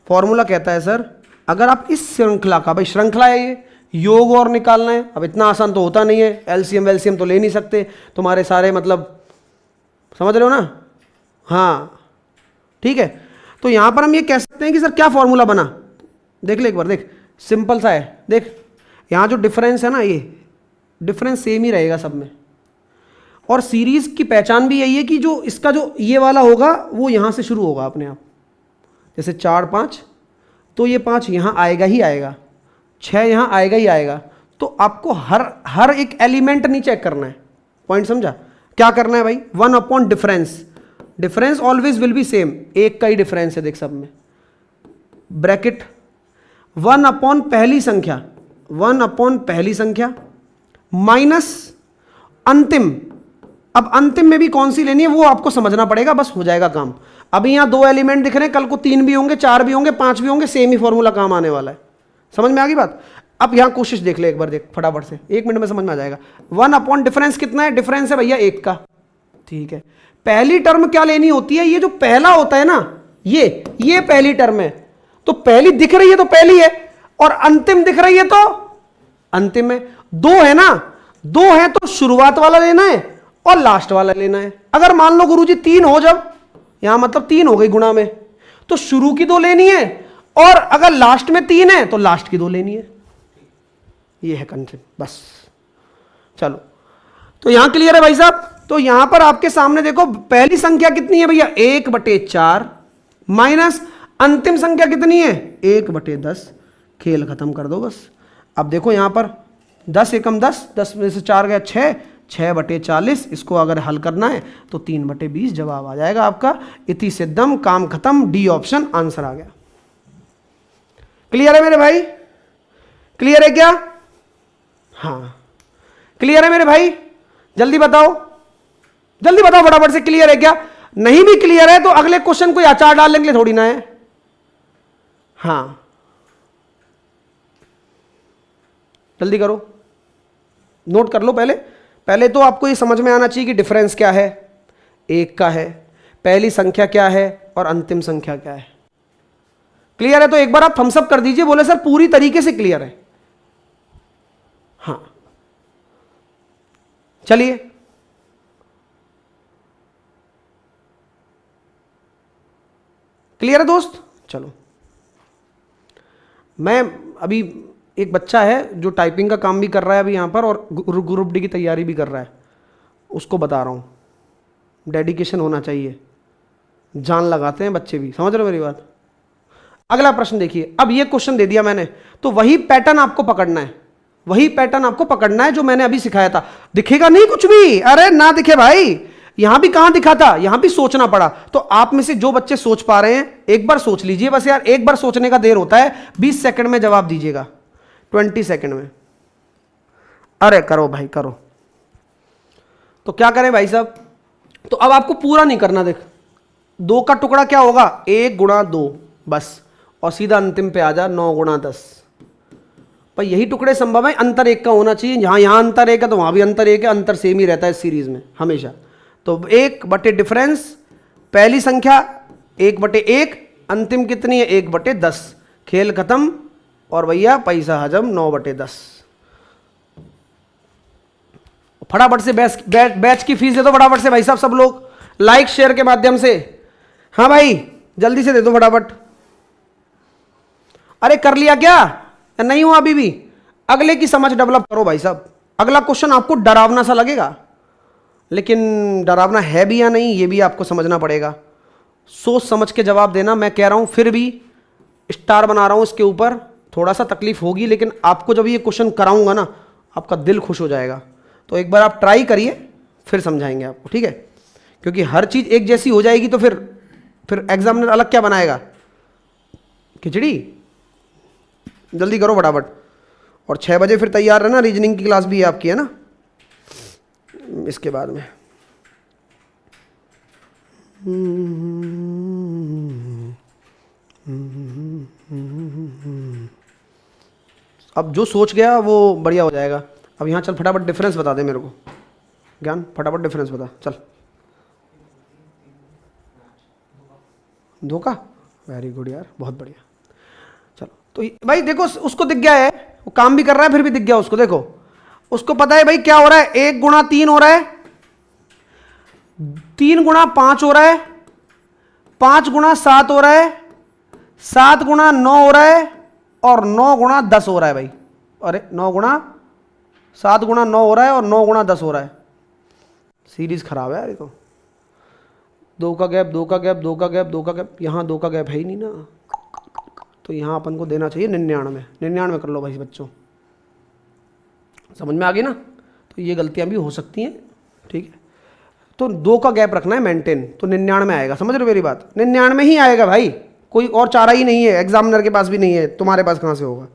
फॉर्मूला कहता है सर, अगर आप इस श्रृंखला का, भाई श्रृंखला है ये, योग और निकालना है। अब इतना आसान तो होता नहीं है, एलसीएम वेलसीएम तो ले नहीं सकते तुम्हारे सारे, मतलब समझ रहे हो ना? हाँ ठीक है। तो यहां पर हम ये कह सकते हैं कि सर क्या फॉर्मूला बना, देख ले एक बार, देख सिंपल सा है। देख यहां जो डिफरेंस है ना, ये डिफरेंस सेम ही रहेगा सब में। और सीरीज की पहचान भी यही है कि जो इसका जो ये वाला होगा वो यहां से शुरू होगा अपने आप। जैसे 4 5, तो ये 5 यहां आएगा ही आएगा, 6 यहां आएगा ही आएगा। तो आपको हर एक एलिमेंट नहीं चेक करना है। पॉइंट समझा? क्या करना है भाई, 1 upon difference, difference always will be same, एक का ही डिफरेंस है देख सब में। ब्रैकेट 1 अपॉन पहली संख्या, 1 अपॉन पहली संख्या माइनस अंतिम। अब अंतिम में भी कौन सी लेनी है वो आपको समझना पड़ेगा, बस हो जाएगा काम। अभी यहां 2 एलिमेंट दिख रहे हैं, कल को 3 भी होंगे, 4 भी होंगे, 5 भी होंगे, सेम ही फॉर्मूला काम आने वाला है। समझ में आ गई बात? अब यहां कोशिश देख ले एक बार, देख फटाफट से, 1 मिनट में समझ में आ जाएगा। 1 अपॉन डिफरेंस कितना है? डिफरेंस है भैया 1 का, ठीक है। पहली टर्म क्या लेनी होती है? ये जो पहला होता है ना, ये पहली टर्म है। तो पहली दिख रही है तो पहली है, और अंतिम दिख रही है तो अंतिम है। 2 है ना, 2 है तो शुरुआत वाला लेना है और लास्ट वाला लेना है। अगर मान लो गुरुजी 3 हो, जब यहां मतलब 3 हो गई गुणा में, तो शुरू की 2 लेनी है, और अगर लास्ट में 3 है तो लास्ट की 2 लेनी है। ये है कंसेप्ट, बस। चलो, तो यहां क्लियर है भाई साहब? तो यहां पर आपके सामने देखो, पहली संख्या कितनी है भैया, 1/4 माइनस अंतिम संख्या कितनी है, 1/10। खेल खत्म कर दो बस। अब देखो यहां पर 10 एकम 10, 10 में से 4 गया 6, 6/40। इसको अगर हल करना है तो 3/20 जवाब आ जाएगा आपका। इति सिद्धम, काम खत्म, डी ऑप्शन आंसर आ गया। क्लियर है मेरे भाई? क्लियर है क्या? हाँ क्लियर है मेरे भाई? जल्दी बताओ, जल्दी बताओ फटाफट से, क्लियर है क्या? नहीं भी क्लियर है तो अगले क्वेश्चन को आचार डाल लेंगे, थोड़ी ना है। हाँ जल्दी करो, नोट कर लो। पहले तो आपको ये समझ में आना चाहिए कि डिफरेंस क्या है, 1 का है, पहली संख्या क्या है और अंतिम संख्या क्या है। क्लियर है? तो एक बार आप थम्स अप कर दीजिए, बोले सर पूरी तरीके से क्लियर है। हाँ चलिए, क्लियर है दोस्त? चलो, मैं अभी एक बच्चा है जो टाइपिंग का काम भी कर रहा है अभी यहाँ पर और ग्रुप डी की तैयारी भी कर रहा है, उसको बता रहा हूँ डेडिकेशन होना चाहिए, जान लगाते हैं बच्चे भी, समझ रहे हो मेरी बात? अगला प्रश्न देखिए, अब ये क्वेश्चन दे दिया मैंने, तो वही पैटर्न आपको पकड़ना है, वही पैटर्न आपको पकड़ना है जो मैंने अभी सिखाया था। दिखेगा नहीं कुछ भी, अरे ना दिखे भाई, यहां भी कहां दिखा था, यहां भी सोचना पड़ा। तो आप में से जो बच्चे सोच पा रहे हैं एक बार सोच लीजिए बस यार, एक बार सोचने का देर होता है, 20 सेकंड में जवाब दीजिएगा, 20 सेकंड में। अरे करो भाई करो। तो क्या करें भाई साहब, तो अब आपको पूरा नहीं करना, देख 2 का टुकड़ा क्या होगा, 1 गुणा 2 बस, और सीधा अंतिम पे आ जा 9 गुणा 10। पर यही टुकड़े संभव है, अंतर 1 का होना चाहिए, जहां यहां अंतर 1 है तो वहां भी अंतर 1 है, अंतर सेम ही रहता है इस सीरीज में हमेशा। तो 1 बटे डिफरेंस, पहली संख्या 1/1, अंतिम कितनी है 1/10, खेल खत्म और भैया पैसा हजम 9/10। फटाफट से बैच की फीस दे दो फटाफट से भाई साहब, सब लोग लाइक शेयर के माध्यम से। हाँ भाई जल्दी से दे दो फटाफट। अरे कर लिया क्या, नहीं हुआ अभी भी? अगले की समझ डेवलप करो भाई साहब। अगला क्वेश्चन आपको डरावना सा लगेगा, लेकिन डरावना है भी या नहीं ये भी आपको समझना पड़ेगा, सोच समझ के जवाब देना। मैं कह रहा हूं फिर भी स्टार बना रहा हूं इसके ऊपर, थोड़ा सा तकलीफ होगी, लेकिन आपको जब ये क्वेश्चन कराऊंगा ना आपका दिल खुश हो जाएगा। तो एक बार आप ट्राई करिए, फिर समझाएंगे आपको, ठीक है? क्योंकि हर चीज एक जैसी हो जाएगी तो फिर एग्जामिनर अलग क्या बनाएगा, खिचड़ी। जल्दी करो फटाफट, और 6 बजे फिर तैयार रहना, रीजनिंग की क्लास भी है आपकी, है ना, इसके बाद में। अब जो सोच गया वो बढ़िया हो जाएगा। अब यहाँ चल फटाफट डिफरेंस बता दे मेरे को, ज्ञान फटाफट डिफरेंस बता चल। 2 का, वेरी गुड यार, बहुत बढ़िया। चलो तो भाई देखो उसको दिख गया है, वो काम भी कर रहा है फिर भी दिख गया उसको, देखो उसको पता है भाई क्या हो रहा है, 1 गुणा 3 हो रहा है, 3 गुणा 5 हो रहा है, 5 गुणा 7 हो रहा है, 7 गुणा 9 हो रहा है, और 9 गुणा 10 हो रहा है भाई। अरे 9 गुणा 7 गुणा 9 हो रहा है और 9 गुणा 10 हो रहा है। सीरीज खराब है यार ये तो। 2 का गैप, 2 का गैप, 2 का गैप, 2 का गैप, यहाँ 2 का गैप है ही नहीं ना, तो यहाँ अपन को देना चाहिए 99। 99 कर लो भाई बच्चों, समझ में आ गई ना? तो ये गलतियाँ भी हो सकती हैं, ठीक है? तो 2 का गैप रखना है मेंटेन, तो 99 आएगा, समझ रहे हो मेरी बात? 99 ही आएगा भाई, कोई और चारा ही नहीं है, एग्जामिनर के पास भी नहीं है, तुम्हारे पास कहाँ से होगा?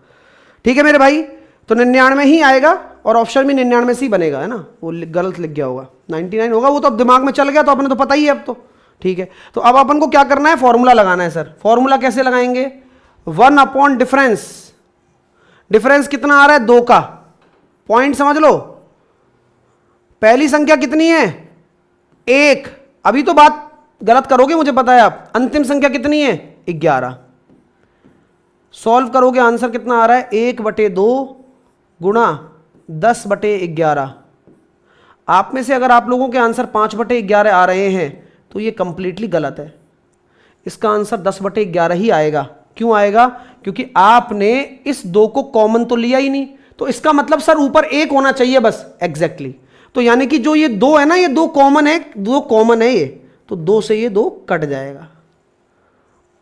ठीक है मेरे भाई, तो 99 ही आएगा, और ऑप्शन भी 99 से ही बनेगा, है ना? वो गलत लिख गया होगा, 99 होगा, वो तो अब दिमाग में चल गया, तो अपने तो पता ही है अब तो, ठीक है? तो अब अपन को क्या करना है, फॉर्मूला लगाना है सर। फॉर्मूला कैसे लगाएंगे? 1 अपॉन डिफरेंस। डिफरेंस कितना आ रहा है, 2 का, पॉइंट समझ लो। पहली संख्या कितनी है, 1, अभी तो बात गलत करोगे मुझे पता है आप। अंतिम संख्या कितनी है, 11। सॉल्व करोगे आंसर कितना आ रहा है, 1/2 गुणा 10/11। आप में से अगर आप लोगों के आंसर 5/11 आ रहे हैं तो ये कंप्लीटली गलत है, इसका आंसर 10/11 ही आएगा। क्यों आएगा? क्योंकि आपने इस 2 को कॉमन तो लिया ही नहीं, तो इसका मतलब सर ऊपर 1 होना चाहिए बस, एग्जैक्टली। तो यानी कि जो ये 2 है ना, ये 2 कॉमन है, 2 कॉमन है ये, तो 2 से ये 2 कट जाएगा।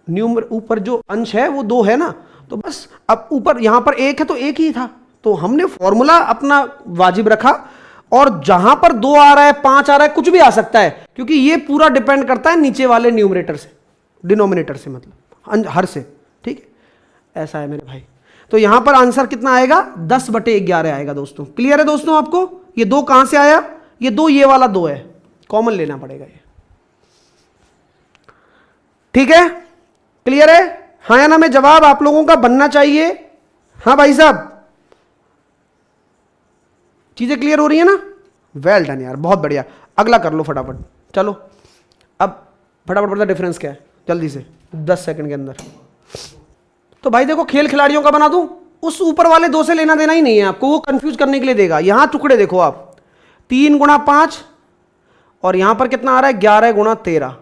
न्यूमर ऊपर जो अंश है वो 2 है ना, तो बस अब ऊपर यहां पर 1 है तो 1 ही था, तो हमने फॉर्मूला अपना वाजिब रखा, और जहां पर 2 आ रहा है, 5 आ रहा है, कुछ भी आ सकता है, क्योंकि ये पूरा डिपेंड करता है नीचे वाले न्यूमरेटर से, डिनोमिनेटर से, मतलब हर से, ठीक है? ऐसा है मेरे भाई। तो यहां पर आंसर कितना आएगा, 10/11 आएगा दोस्तों। क्लियर है दोस्तों आपको? ये 2 कहां से आया, ये 2 ये वाला 2 है, कॉमन लेना पड़ेगा ये, ठीक है? क्लियर है? हाँ या ना में जवाब आप लोगों का बनना चाहिए। हाँ भाई साहब, चीजें क्लियर हो रही है ना? वेल डन यार, बहुत बढ़िया। अगला कर लो फटाफट, चलो अब फटाफट बता डिफरेंस क्या है, जल्दी से 10 सेकंड के अंदर। तो भाई देखो खेल खिलाड़ियों का बना दूं, उस ऊपर वाले 2 से लेना देना ही नहीं है आपको, वो कंफ्यूज करने के लिए देगा। यहां टुकड़े देखो आप, 3 गुणा 5 और यहां पर कितना आ रहा है 11 गुणा 13,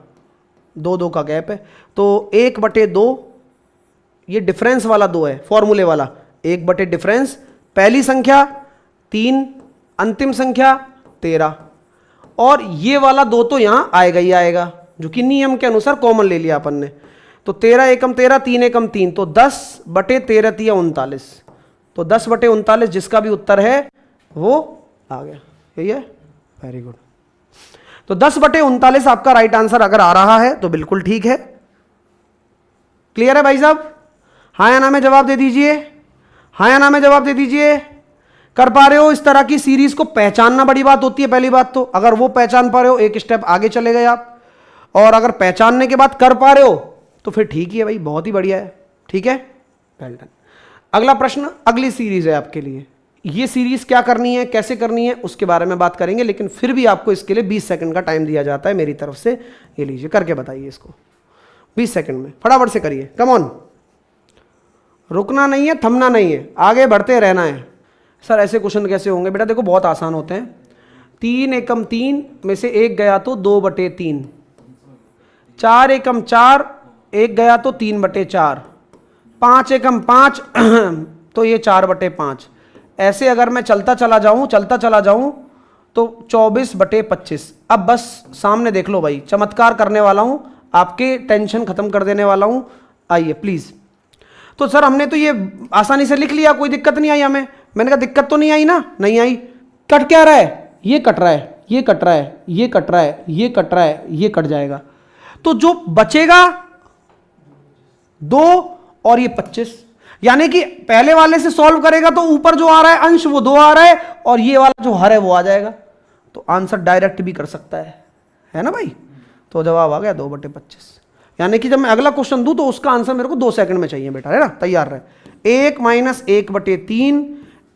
2 का गैप है, तो 1/2 ये डिफरेंस वाला 2 है, फॉर्मूले वाला 1 डिफरेंस, पहली संख्या 3, अंतिम संख्या 13, और ये वाला 2 तो यहां आएगा ही आएगा, जो कि नियम के अनुसार कॉमन ले लिया अपन ने। तो 13 एकम 13, 3 एकम 3, तो 10/13 × 39, तो 10/39 जिसका भी उत्तर है वो आ गया, यही है, वेरी गुड। तो 10/39 आपका राइट आंसर अगर आ रहा है तो बिल्कुल ठीक है। क्लियर है भाई साहब? हाँ या ना में जवाब दे दीजिए, हाँ या ना में जवाब दे दीजिए। कर पा रहे हो? इस तरह की सीरीज को पहचानना बड़ी बात होती है। पहली बात तो अगर वो पहचान पा रहे हो, एक स्टेप आगे चले गए आप, और अगर पहचानने के बाद कर पा रहे हो तो फिर ठीक ही है भाई, बहुत ही बढ़िया है। ठीक है, वेल डन। अगला प्रश्न, अगली सीरीज है आपके लिए। ये सीरीज क्या करनी है, कैसे करनी है, उसके बारे में बात करेंगे, लेकिन फिर भी आपको इसके लिए 20 सेकंड का टाइम दिया जाता है मेरी तरफ से। ये लीजिए, करके बताइए इसको 20 सेकंड में, फटाफट से करिए, कम ऑन। रुकना नहीं है, थमना नहीं है, आगे बढ़ते रहना है। सर ऐसे क्वेश्चन कैसे होंगे? बेटा देखो बहुत आसान होते हैं। 3 एकम 3 में से 1 गया तो 2/3, 4 एकम 4, 1 गया तो 3/4, 5 एकम 5 तो ये 4/5। ऐसे अगर मैं चलता चला जाऊं तो 24/25। अब बस सामने देख लो भाई, चमत्कार करने वाला हूं, आपके टेंशन खत्म कर देने वाला हूं। आइए प्लीज। तो सर हमने तो ये आसानी से लिख लिया, कोई दिक्कत नहीं आई हमें। मैंने कहा दिक्कत तो नहीं आई ना, नहीं आई। कट क्या रहा है? ये कट रहा है, ये कट रहा है, ये कट रहा है, ये कट रहा है, ये कट जाएगा, तो जो बचेगा 2 और ये 25, यानी कि पहले वाले से सॉल्व करेगा तो ऊपर जो आ रहा है अंश वो 2 आ रहा है, और ये वाला जो हर है वो आ जाएगा। तो आंसर डायरेक्ट भी कर सकता है ना भाई? तो जवाब आ गया 2/25। यानी कि जब मैं अगला क्वेश्चन दूं तो उसका आंसर मेरे को 2 सेकंड में चाहिए बेटा, है ना? तैयार रहे। 1 - 1/3,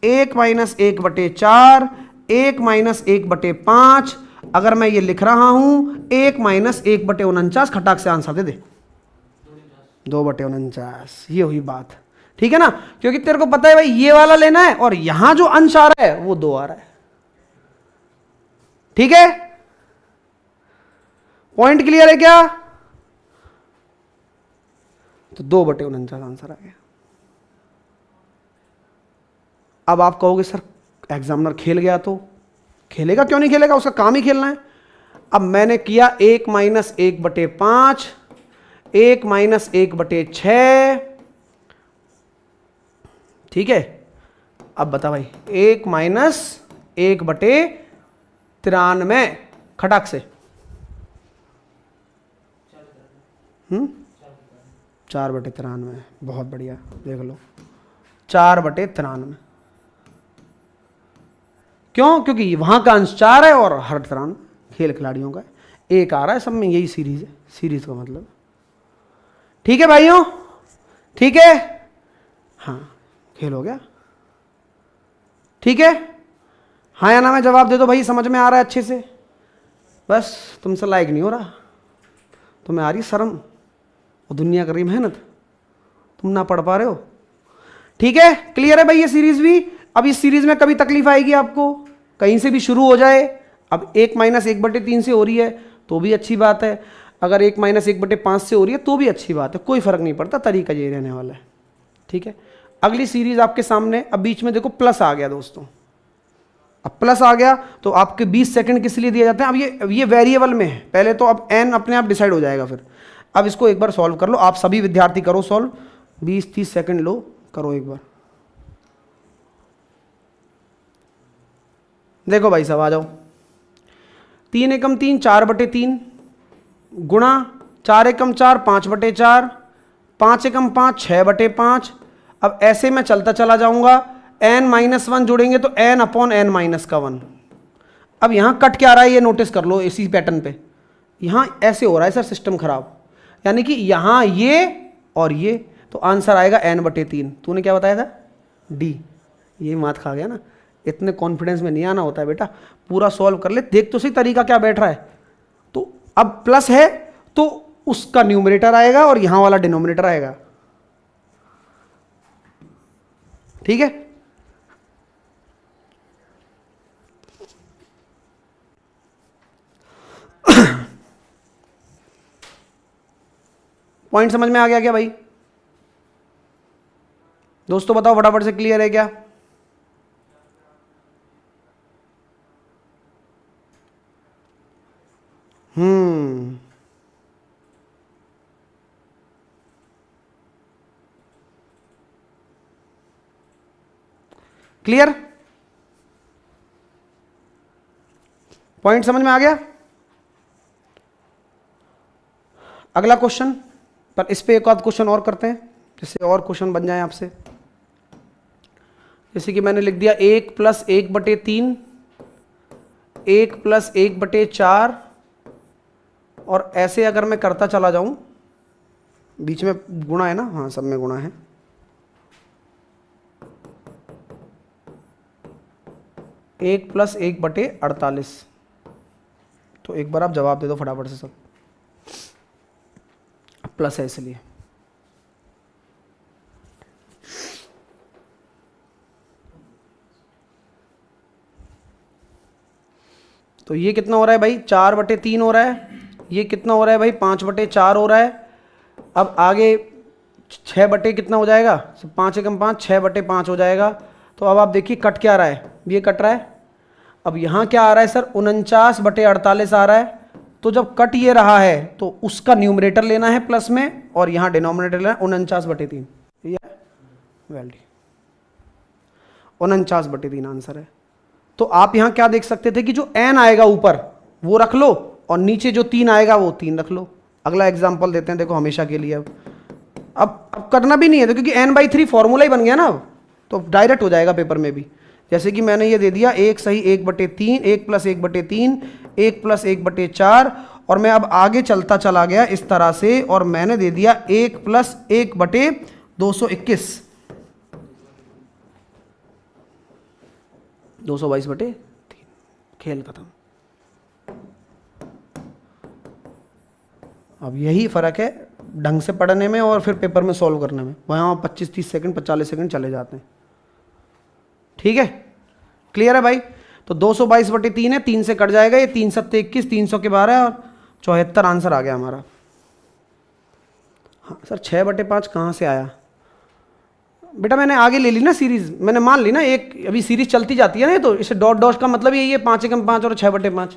1 - 1/4, 1 - 1/5। अगर मैं ये लिख रहा हूं 1 - 1/49, खटाक से आंसर दे दे 2/49। ये हुई बात, ठीक है ना? क्योंकि तेरे को पता है भाई ये वाला लेना है और यहां जो अंश आ रहा है वो 2 आ रहा है। ठीक है, पॉइंट क्लियर है क्या? तो 2/49 आंसर आ गया। अब आप कहोगे सर एग्जामिनर खेल गया, तो खेलेगा क्यों नहीं खेलेगा, उसका काम ही खेलना है। अब मैंने किया 1 - 1/5, 1 - 1/6, ठीक है। अब बता भाई 1 - 1/93, खटाक से 4/93, बहुत बढ़िया, देख लो 4/93। क्यों? क्योंकि वहां का अंश 4 है और हर 93 खेल खिलाड़ियों का 1 आ रहा है सब में, यही सीरीज है, सीरीज का मतलब। ठीक है भाइयों, ठीक है, हाँ खेल हो गया, ठीक है। हाँ या ना में जवाब दे दो भाई, समझ में आ रहा है अच्छे से? बस तुमसे लायक नहीं हो रहा, तुम्हें आ रही शर्म, और दुनिया कर रही मेहनत, तुम ना पढ़ पा रहे हो। ठीक है, क्लियर है भाई ये सीरीज भी? अब इस सीरीज में कभी तकलीफ आएगी आपको, कहीं से भी शुरू हो जाए। अब 1 - 1/3 से हो रही है तो भी अच्छी बात है, अगर 1 - 1/5 से हो रही है तो भी अच्छी बात है, कोई फर्क नहीं पड़ता, तरीका ये रहने वाला है। ठीक है, अगली सीरीज आपके सामने। अब बीच में देखो प्लस आ गया दोस्तों, अब प्लस आ गया तो आपके 20 सेकंड किस लिए दिए जाते हैं? अब ये वेरिएबल में है पहले, तो अब n अपने आप डिसाइड हो जाएगा फिर। अब इसको एक बार सॉल्व कर लो, आप सभी विद्यार्थी करो सॉल्व, 20-30 सेकंड लो, करो एक बार। देखो भाई साहब आ जाओ, 3 एकम 3 4/3 गुणा 4 एकम 4 5/4, 5 एकम 5 6/5। अब ऐसे मैं चलता चला जाऊंगा, n-1 जोड़ेंगे तो n/n-1। अब यहां कट क्या रहा है ये नोटिस कर लो, इसी पैटर्न पे यहां ऐसे हो रहा है सर सिस्टम खराब, यानी कि यहां ये और ये, तो आंसर आएगा n/3। तूने क्या बताया था? डी। ये मात खा गया ना, इतने कॉन्फिडेंस में नहीं आना होता है बेटा, पूरा सॉल्व कर ले, देख तो सही तरीका क्या बैठ रहा है। तो अब प्लस है तो उसका न्यूमरेटर आएगा और यहां वाला डिनोमिनेटर आएगा। ठीक है, पॉइंट समझ में आ गया क्या भाई? दोस्तों बताओ फटाफट से, क्लियर है क्या? क्लियर, पॉइंट समझ में आ गया? अगला क्वेश्चन, पर इस पे एक आध क्वेश्चन और करते हैं जिससे और क्वेश्चन बन जाए आपसे। जैसे कि मैंने लिख दिया 1+1/3, 1+1/4, और ऐसे अगर मैं करता चला जाऊं, बीच में गुणा है ना, हाँ सब में गुणा है, एक प्लस 1/48। तो एक बार आप जवाब दे दो फटाफट से सब, प्लस है इसलिए। तो ये कितना हो रहा है भाई? 4/3 हो रहा है। ये कितना हो रहा है भाई? 5/4 हो रहा है। अब आगे 6 कितना हो जाएगा? 5 एकम 5, 6/5 हो जाएगा। तो अब आप देखिए कट क्या रहा है, ये कट रहा है। अब यहाँ क्या आ रहा है सर? 49/48 आ रहा है। तो जब कट ये रहा है तो उसका न्यूमरेटर लेना है प्लस में, और यहाँ डिनोमिनेटर लेना है 49/3। ये वैल्यू 49/3 आंसर है। तो आप यहाँ क्या देख सकते थे कि जो n आएगा ऊपर वो रख लो, और नीचे जो 3 आएगा वो 3 रख लो। अगला एग्जाम्पल देते हैं, देखो हमेशा के लिए। अब करना भी नहीं है तो, क्योंकि n/3 फॉर्मूला ही बन गया ना, अब तो डायरेक्ट हो जाएगा पेपर में भी। जैसे कि मैंने ये दे दिया 1 सही 1/3, 1+1/3, 1+1/4, और मैं अब आगे चलता चला गया इस तरह से, और मैंने दे दिया 1+1/221, 222/3। खेल खत्म। अब यही फर्क है ढंग से पढ़ने में और फिर पेपर में सॉल्व करने में। वहाँ 25-30 सेकंड 45 सेकंड चले जाते हैं। ठीक है, क्लियर है भाई? तो 222/3 है, 3 से कट जाएगा, ये 3 7 21, 300 के 12 और 74 आंसर आ गया हमारा। हाँ सर 6/5 कहाँ से आया? बेटा मैंने आगे ले ली ना सीरीज, मैंने मान ली ना, एक अभी सीरीज चलती जाती है ना, तो इसे डॉट डॉट का मतलब यही है 5 एकम 5 और 6/5।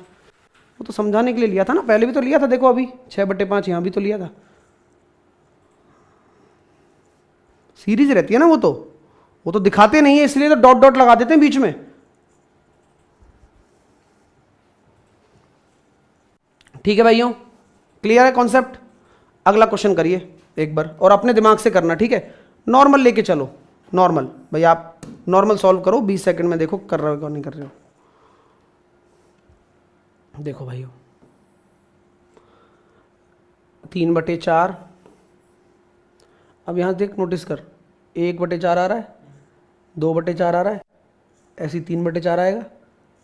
वो तो समझाने के लिए लिया था ना, पहले भी तो लिया था। देखो अभी 6/5 यहाँ भी तो लिया था। सीरीज रहती है ना, वो तो दिखाते नहीं है, इसलिए तो डॉट डॉट लगा देते हैं बीच में। ठीक है भाइयों, क्लियर है कॉन्सेप्ट? अगला क्वेश्चन करिए एक बार, और अपने दिमाग से करना, ठीक है? नॉर्मल लेके चलो, नॉर्मल भाई, आप नॉर्मल सॉल्व करो 20 सेकंड में, देखो कर रहे हो क्या नहीं कर रहे हो। देखो भाइयों 3/4, अब यहाँ देख नोटिस कर, 1/4 आ रहा है, 2/4 आ रहा है, ऐसी 3/4 आएगा,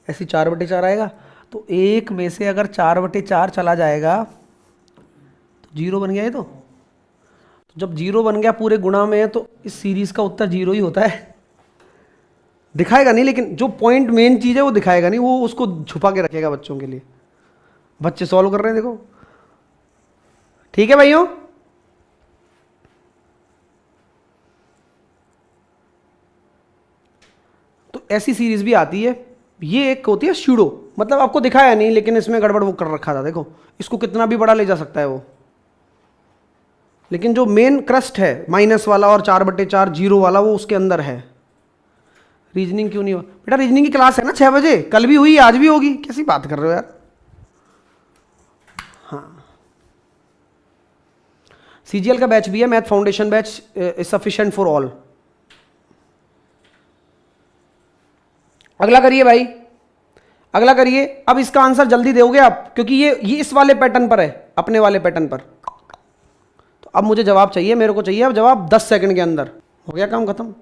ऐसी 4/4 आएगा। तो एक में से अगर 4/4 चला जाएगा तो 0 बन गया। ये तो जब 0 बन गया पूरे गुणा में है, तो इस सीरीज का उत्तर 0 ही होता है। दिखाएगा नहीं, लेकिन जो पॉइंट मेन चीज़ है वो दिखाएगा नहीं, वो उसको छुपा के रखेगा बच्चों के लिए। बच्चे सॉल्व कर रहे हैं देखो। ठीक है भाइयों, तो ऐसी सीरीज भी आती है। ये एक होती है स्यूडो, मतलब आपको दिखाया नहीं लेकिन इसमें गड़बड़ वो कर रखा था। देखो इसको कितना भी बड़ा ले जा सकता है वो, लेकिन जो मेन क्रस्ट है माइनस वाला और 4/4 0 वाला, वो उसके अंदर है। रीजनिंग क्यों नहीं हुआ बेटा? रीजनिंग की क्लास है ना 6 बजे, कल भी हुई आज भी होगी, कैसी बात कर रहे हो यार? हाँ, सीजीएल का बैच भी है, math foundation batch is sufficient for all. अगला करिए भाई, अगला करिए। अब इसका आंसर जल्दी दोगे आप, क्योंकि ये इस वाले पैटर्न पर है, अपने वाले पैटर्न पर। तो अब मुझे जवाब चाहिए, मेरे को चाहिए अब जवाब 10 सेकंड के अंदर। हो गया काम खत्म।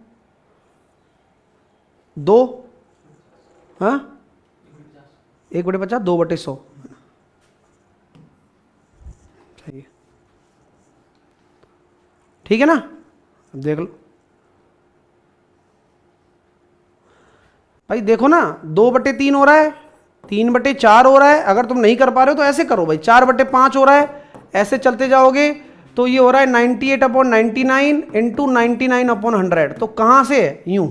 2, हाँ 1/50, 2/100 चाहिए। ठीक है ना? अब देख लो भाई देखो ना, 2/3 हो रहा है, 3/4 हो रहा है। अगर तुम नहीं कर पा रहे हो तो ऐसे करो भाई, 4/5 हो रहा है, ऐसे चलते जाओगे तो ये हो रहा है 98/99 इंटू 99/100। तो कहां से है, यूं,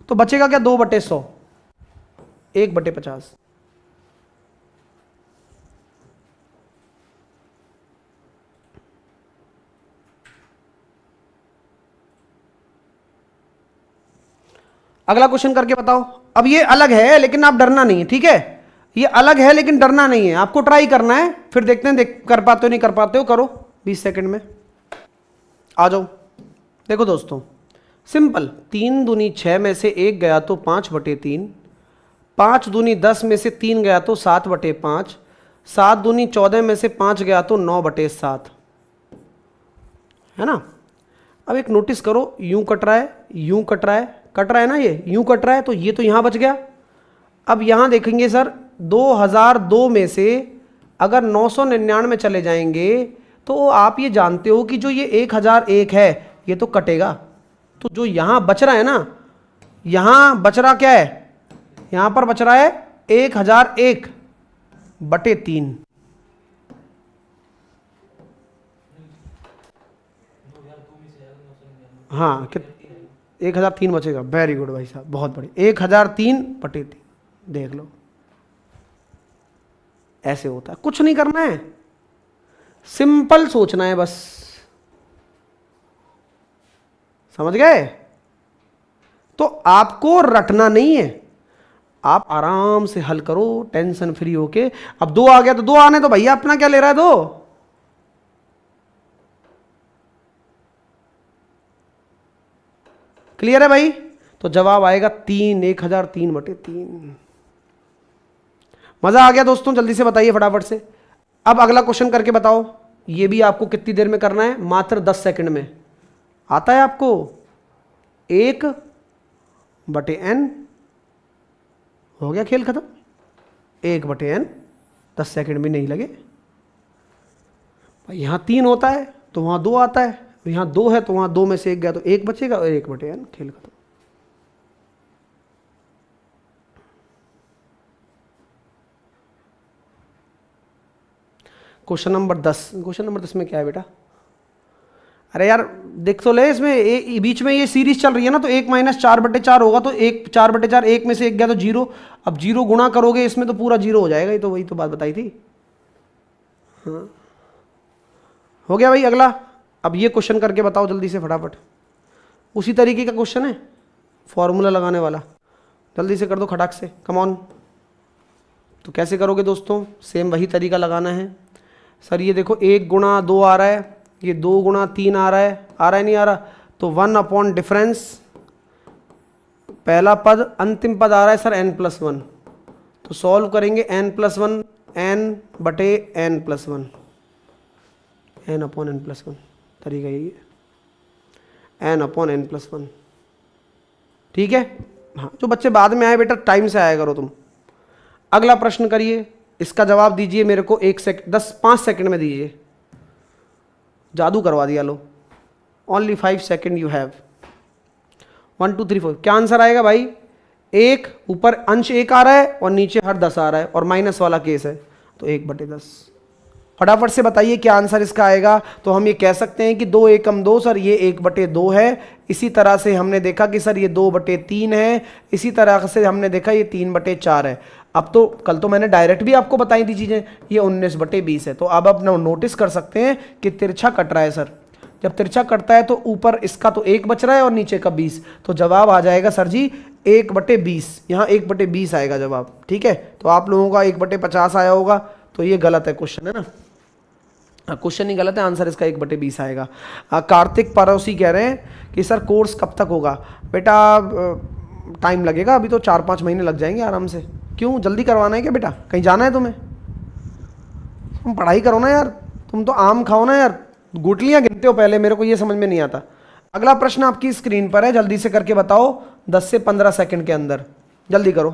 तो बचेगा क्या, 2/100, 1/50। अगला क्वेश्चन करके बताओ। अब ये अलग है लेकिन आप डरना नहीं है, ठीक है, ये अलग है लेकिन डरना नहीं है, आपको ट्राई करना है, फिर देखते हैं कर पाते हो नहीं कर पाते हो, करो 20 सेकंड में। आ जाओ, देखो दोस्तों, सिंपल, 3 दूनी 6 में से 1 गया तो 5/3, 5 दूनी 10 में से 3 गया तो 7/5, 7 दूनी 14 में से 5 गया तो 9/7, है ना। अब एक नोटिस करो, यूं कट रहा है, यूं कट रहा है, कट रहा है ना, ये यूं कट रहा है, तो ये तो यहां बच गया। अब यहां देखेंगे सर, 2002 में से अगर 999 में चले जाएंगे तो आप ये जानते हो कि जो ये 1001 है ये तो कटेगा, तो जो यहां बच रहा है ना, यहां बच रहा क्या है, यहां पर बच रहा है 1001/3। हाँ, 1003 बचेगा, वेरी गुड भाई साहब, बहुत बढ़िया, 1003/3, देख लो, ऐसे होता है, कुछ नहीं करना है, सिंपल सोचना है बस, समझ गए। तो आपको रटना नहीं है, आप आराम से हल करो, टेंशन फ्री होके। अब 2 आ गया तो 2 आने तो भैया, अपना क्या ले रहा है 2, क्लियर है भाई। तो जवाब आएगा 3, 1003/3। मजा आ गया दोस्तों, जल्दी से बताइए फटाफट से। अब अगला क्वेश्चन करके बताओ, ये भी आपको कितनी देर में करना है, मात्र 10 सेकंड में। आता है आपको, 1/n, हो गया खेल खत्म, 1/n, 10 सेकंड भी नहीं लगे भाई। यहां 3 होता है तो वहां 2 आता है, यहां 2 है तो वहां 2 में से 1 गया तो 1 बचेगा, और 1/n, खेल खत्म। क्वेश्चन नंबर 10, क्वेश्चन नंबर 10 में क्या है बेटा, अरे यार देख तो ले, इसमें बीच में ये सीरीज चल रही है ना, तो 1 - 4/4 होगा, तो 1 4/4, 1 में से 1 गया तो 0। अब 0 गुणा करोगे इसमें तो पूरा 0 हो जाएगा, ये तो वही तो बात बताई थी। हाँ, हो गया भाई। अगला, अब ये क्वेश्चन करके बताओ जल्दी से फटाफट, उसी तरीके का क्वेश्चन है, फॉर्मूला लगाने वाला, जल्दी से कर दो खटाक से, कम ऑन। तो कैसे करोगे दोस्तों, सेम वही तरीका लगाना है। सर ये देखो, 1 गुणा 2 आ रहा है, ये 2 गुणा 3 आ रहा है नहीं आ रहा, तो 1 डिफरेंस, पहला पद, अंतिम पद आ रहा है सर n+1, तो सॉल्व करेंगे n+1, n/n+1, n/n+1, तरीका यही है, n/n+1, ठीक है। हाँ, जो बच्चे बाद में आए बेटा, टाइम से आया करो तुम। अगला प्रश्न करिए, इसका जवाब दीजिए मेरे को 5 सेकंड में दीजिए। जादू करवा दिया, लो, ओनली 5 सेकंड यू हैव। 1 2 3 4, क्या आंसर आएगा भाई, 1, ऊपर अंश 1 आ रहा है और नीचे हर 10 आ रहा है, और माइनस वाला केस है, तो 1/10। फटाफट से बताइए क्या आंसर इसका आएगा। तो हम ये कह सकते हैं कि 2 एकम 2, सर ये 1/2 है। इसी तरह से हमने देखा कि सर ये 2/3 है। इसी तरह से हमने देखा ये 3/4 है। अब तो कल तो मैंने डायरेक्ट भी आपको बताई थी चीज़ें, ये 19/20 है। तो अब आप नोटिस कर सकते हैं कि तिरछा कट रहा है सर। जब तिरछा कटता है तो ऊपर इसका तो 1 बच रहा है और नीचे का 20, तो जवाब आ जाएगा सर जी 1/20। यहाँ 1/20 आएगा जवाब, ठीक है। तो आप लोगों का 1/50 आया होगा, तो ये गलत है क्वेश्चन, है ना। क्वेश्चन ही गलत है, आंसर इसका 1/20 आएगा। कार्तिक पड़ोसी कह रहे हैं कि सर कोर्स कब तक होगा। बेटा टाइम लगेगा, अभी तो 4-5 महीने लग जाएंगे आराम से। क्यों, जल्दी करवाना है क्या बेटा, कहीं जाना है तुम्हें? तुम पढ़ाई करो ना यार, तुम तो आम खाओ ना यार, गुटलियां गिनते हो पहले, मेरे को ये समझ में नहीं आता। अगला प्रश्न आपकी स्क्रीन पर है, जल्दी से करके बताओ 10 से 15 सेकंड के अंदर, जल्दी करो।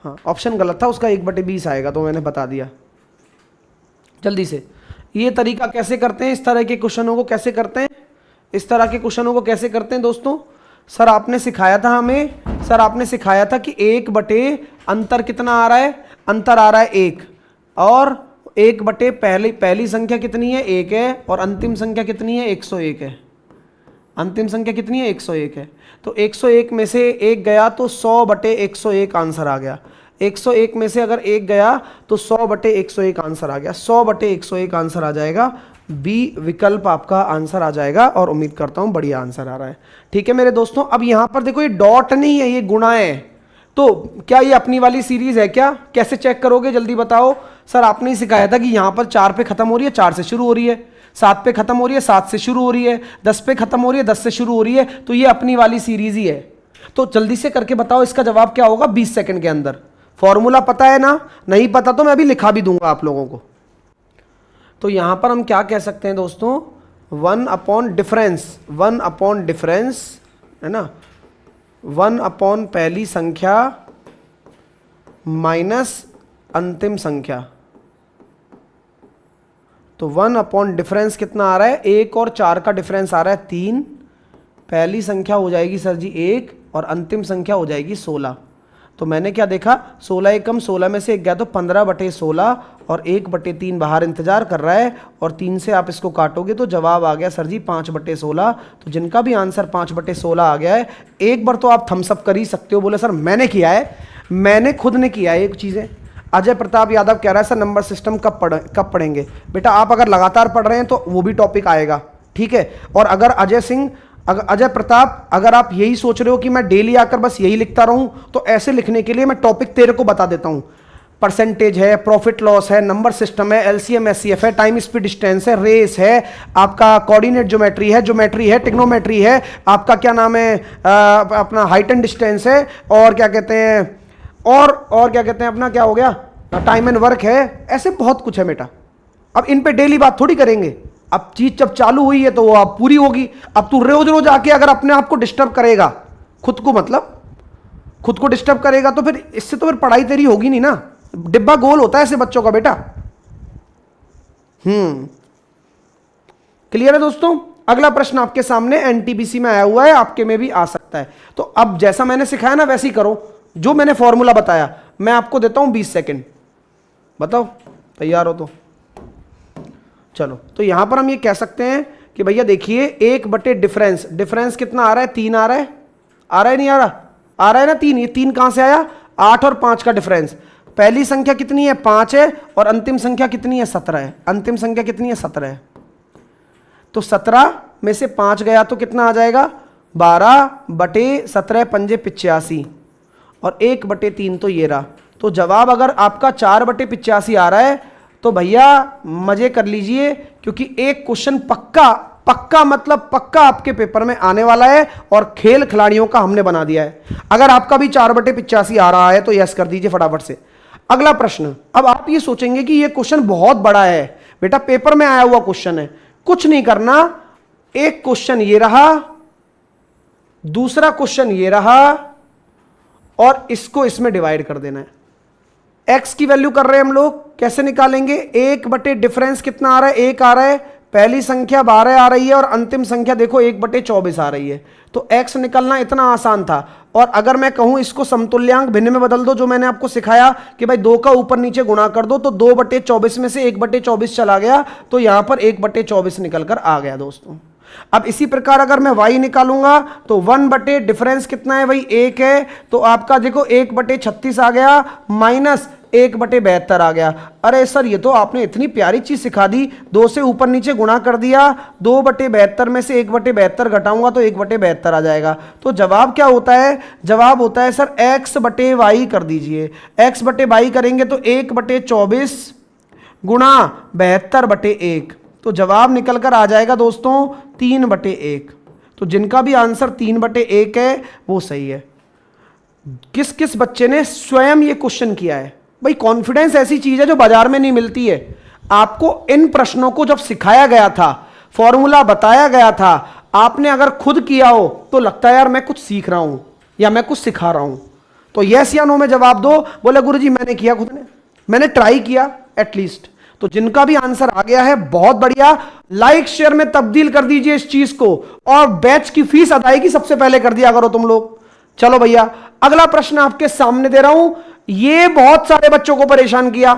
हाँ, ऑप्शन गलत था, उसका 1/20 आएगा, तो मैंने बता दिया। जल्दी से, ये तरीका कैसे करते हैं, इस तरह के क्वेश्चनों को कैसे करते हैं, इस तरह के क्वेश्चनों को कैसे करते हैं दोस्तों, सर आपने सिखाया था हमें, सर आपने सिखाया था कि 1 बटे अंतर कितना आ रहा है, अंतर आ रहा है 1, और 1 बटे पहली संख्या कितनी है 1 है, और अंतिम संख्या कितनी है 101 है। अंतिम संख्या कितनी है 101 है। तो 101 में से 1 गया तो 100 बटे 101 आंसर आ गया। 101 में से अगर 1 गया तो 100 बटे 101 आंसर आ गया। 100 बटे 101 आंसर आ जाएगा। बी विकल्प आपका आंसर आ जाएगा, और उम्मीद करता हूं बढ़िया आंसर आ रहा है। ठीक है मेरे दोस्तों, अब यहां पर देखो ये डॉट नहीं है, ये गुणा है। तो क्या ये अपनी वाली सीरीज है क्या? कैसे चेक करोगे जल्दी बताओ। सर आपने ही सिखाया था कि यहां पर 4 पे खत्म हो रही है, 4 से शुरू हो रही है, 7 पे खत्म हो रही है, 7 से शुरू हो रही है, 10 पे खत्म हो रही है, 10 से शुरू हो रही है। तो ये अपनी वाली सीरीज ही है। तो जल्दी से करके बताओ इसका जवाब क्या होगा 20 सेकंड के अंदर। फॉर्मूला पता है ना? नहीं पता तो मैं अभी लिखा भी दूंगा आप लोगों को। तो यहां पर हम क्या कह सकते हैं दोस्तों, 1 अपॉन डिफरेंस, 1 अपॉन डिफरेंस है ना, 1 अपॉन पहली संख्या माइनस अंतिम संख्या। तो 1 अपॉन डिफरेंस कितना आ रहा है, 1 और 4 का डिफरेंस आ रहा है 3। पहली संख्या हो जाएगी सर जी 1 और अंतिम संख्या हो जाएगी 16। तो मैंने क्या देखा, 16 एकम 16 में से 1 गया तो 15 बटे 16, और 1 बटे 3 बाहर इंतजार कर रहा है, और 3 से आप इसको काटोगे तो जवाब आ गया सर जी 5 बटे 16। तो जिनका भी आंसर 5 बटे 16 आ गया है, एक बार तो आप थम्सअप कर ही सकते हो, बोले सर मैंने किया है, मैंने खुद ने किया है ये चीज़ें। अजय प्रताप यादव कह रहा है सर नंबर सिस्टम कब पढ़ेंगे। बेटा आप अगर लगातार पढ़ रहे हैं तो वो भी टॉपिक आएगा, ठीक है। और अगर अजय प्रताप अगर आप यही सोच रहे हो कि मैं डेली आकर बस यही लिखता रहूं, तो ऐसे लिखने के लिए मैं टॉपिक तेरे को बता देता हूं। परसेंटेज है, प्रॉफिट लॉस है, नंबर सिस्टम है, एलसीएम एचसीएफ है, टाइम स्पीड डिस्टेंस है, रेस है, आपका कोऑर्डिनेट ज्योमेट्री है, ट्रिग्नोमेट्री है, आपका क्या नाम है अपना हाइट एंड डिस्टेंस है, और क्या कहते हैं और क्या कहते हैं अपना क्या हो गया टाइम एंड वर्क है। ऐसे बहुत कुछ है बेटा। अब इन पे डेली बात थोड़ी करेंगे, अब चीज जब चालू हुई है तो वो अब पूरी होगी। अब तू रोज रोज आके अगर अपने आप को डिस्टर्ब करेगा, खुद को डिस्टर्ब करेगा, तो फिर इससे तो फिर पढ़ाई तेरी होगी नहीं ना। डिब्बा गोल होता है ऐसे बच्चों का बेटा। क्लियर है दोस्तों। अगला प्रश्न आपके सामने एनटीपीसी में आया हुआ है, आपके में भी आ सकता है। तो अब जैसा मैंने सिखाया ना वैसे ही करो, जो मैंने फॉर्मूला बताया। मैं आपको देता हूं 20 सेकंड, बताओ तैयार हो तो। चलो, तो यहां पर हम ये कह सकते हैं कि भैया देखिए 1 बटे डिफरेंस कितना आ रहा है, 3 आ रहा है नहीं आ रहा है ना 3। ये 3 कहां से आया, 8 और 5 का डिफरेंस। पहली संख्या कितनी है 5 है, और अंतिम संख्या कितनी है 17 है। अंतिम संख्या कितनी है 17 है। तो 17 में से 5 गया तो कितना आ जाएगा 12 बटे 17 पंजे 85, और 1 बटे 3 तो ये रहा। तो जवाब अगर आपका 4 बटे 85 आ रहा है तो भैया मजे कर लीजिए, क्योंकि एक क्वेश्चन पक्का मतलब पक्का आपके पेपर में आने वाला है, और खेल खिलाड़ियों का हमने बना दिया है। अगर आपका भी 4 बटे 85 आ रहा है तो यस कर दीजिए फटाफट से। अगला प्रश्न। अब आप ये सोचेंगे कि ये क्वेश्चन बहुत बड़ा है, बेटा पेपर में आया हुआ क्वेश्चन है। कुछ नहीं करना, एक क्वेश्चन ये रहा, दूसरा क्वेश्चन ये रहा, और इसको इसमें डिवाइड कर देना है। x की वैल्यू कर रहे हैं हम लोग, कैसे निकालेंगे। 1 बटे डिफरेंस कितना आ रहा है 1 आ रहा है, पहली संख्या 12 आ रही है, और अंतिम संख्या देखो 1 बटे 24 आ रही है। तो x निकलना इतना आसान था। और अगर मैं कहूं इसको समतुल्यांक भिन्न में बदल दो, जो मैंने आपको सिखाया कि भाई 2 का ऊपर नीचे गुणा कर दो, तो 2 बटे 24 में से 1 बटे 24 चला गया, तो यहां पर 1 बटे 24 निकल कर आ गया दोस्तों। अब इसी प्रकार अगर मैं y निकालूंगा तो 1 बटे डिफरेंस कितना है भाई 1 है, तो आपका देखो 1 बटे 36 आ गया, माइनस 1 बटे 72 आ गया। अरे सर ये तो आपने इतनी प्यारी चीज सिखा दी, 2 से ऊपर नीचे गुणा कर दिया, 2 बटे 72 में से 1 बटे 72 घटाऊंगा तो 1 बटे 72 आ जाएगा। तो जवाब क्या होता है, जवाब होता है सर x बटे वाई कर दीजिए। x बटे वाई करेंगे तो 1 बटे 24 गुणा 72 बटे 1, तो जवाब निकल कर आ जाएगा दोस्तों 3 बटे 1। तो जिनका भी आंसर 3 बटे 1 है वो सही है। किस किस बच्चे ने स्वयं ये क्वेश्चन किया है। भाई कॉन्फिडेंस ऐसी चीज है जो बाजार में नहीं मिलती है। आपको इन प्रश्नों को जब सिखाया गया था, फॉर्मूला बताया गया था, आपने अगर खुद किया हो तो लगता है यार मैं कुछ सीख रहा हूं या मैं कुछ सिखा रहा हूं। तो यस या नो में जवाब दो। बोले गुरुजी मैंने किया, खुद ने मैंने ट्राई किया एटलीस्ट। तो तो जिनका भी आंसर आ गया है बहुत बढ़िया, लाइक शेयर में तब्दील कर दीजिए इस चीज को, और बैच की फीस अदायगी सबसे पहले कर दिया करो तुम लोग। चलो भैया, अगला प्रश्न आपके सामने दे रहा हूं, ये बहुत सारे बच्चों को परेशान किया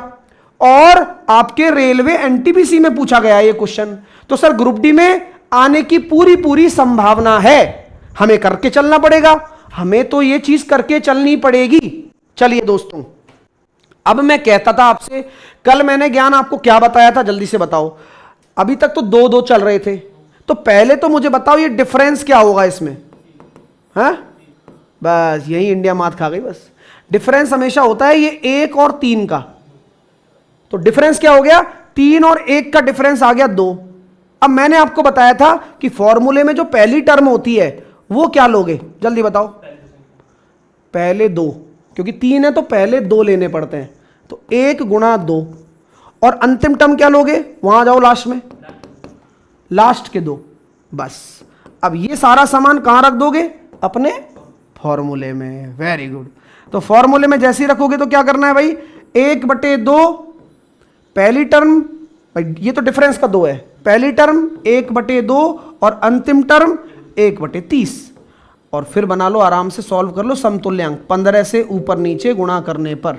और आपके रेलवे एनटीपीसी में पूछा गया ये क्वेश्चन। तो सर ग्रुप डी में आने की पूरी पूरी संभावना है, हमें करके चलना पड़ेगा, हमें तो ये चीज करके चलनी पड़ेगी। चलिए दोस्तों, अब मैं कहता था आपसे, कल मैंने ज्ञान आपको क्या बताया था, जल्दी से बताओ। अभी तक तो 2-2 चल रहे थे, तो पहले तो मुझे बताओ ये डिफरेंस क्या होगा इसमें। हाँ बस यही इंडिया मात खा गई। बस डिफरेंस हमेशा होता है ये 1 और 3 का। तो डिफरेंस क्या हो गया, 3 और 1 का डिफरेंस आ गया 2। अब मैंने आपको बताया था कि फॉर्मूले में जो पहली टर्म होती है वो क्या लोगे, जल्दी बताओ। पहले 2, क्योंकि 3 है तो पहले 2 लेने पड़ते हैं, तो 1 गुणा 2। और अंतिम टर्म क्या लोगे, वहां जाओ लास्ट में, लास्ट के 2। बस अब ये सारा सामान कहां रख दोगे, अपने फॉर्मूले में। Very good. तो फॉर्मूले में जैसे ही रखोगे तो क्या करना है भाई, 1/2 पहली टर्म, भाई ये तो डिफरेंस का 2 है, पहली टर्म 1/2 और अंतिम टर्म 1/30। और फिर बना लो, आराम से सॉल्व कर लो समतुल्यांक, 15 से ऊपर नीचे गुणा करने पर।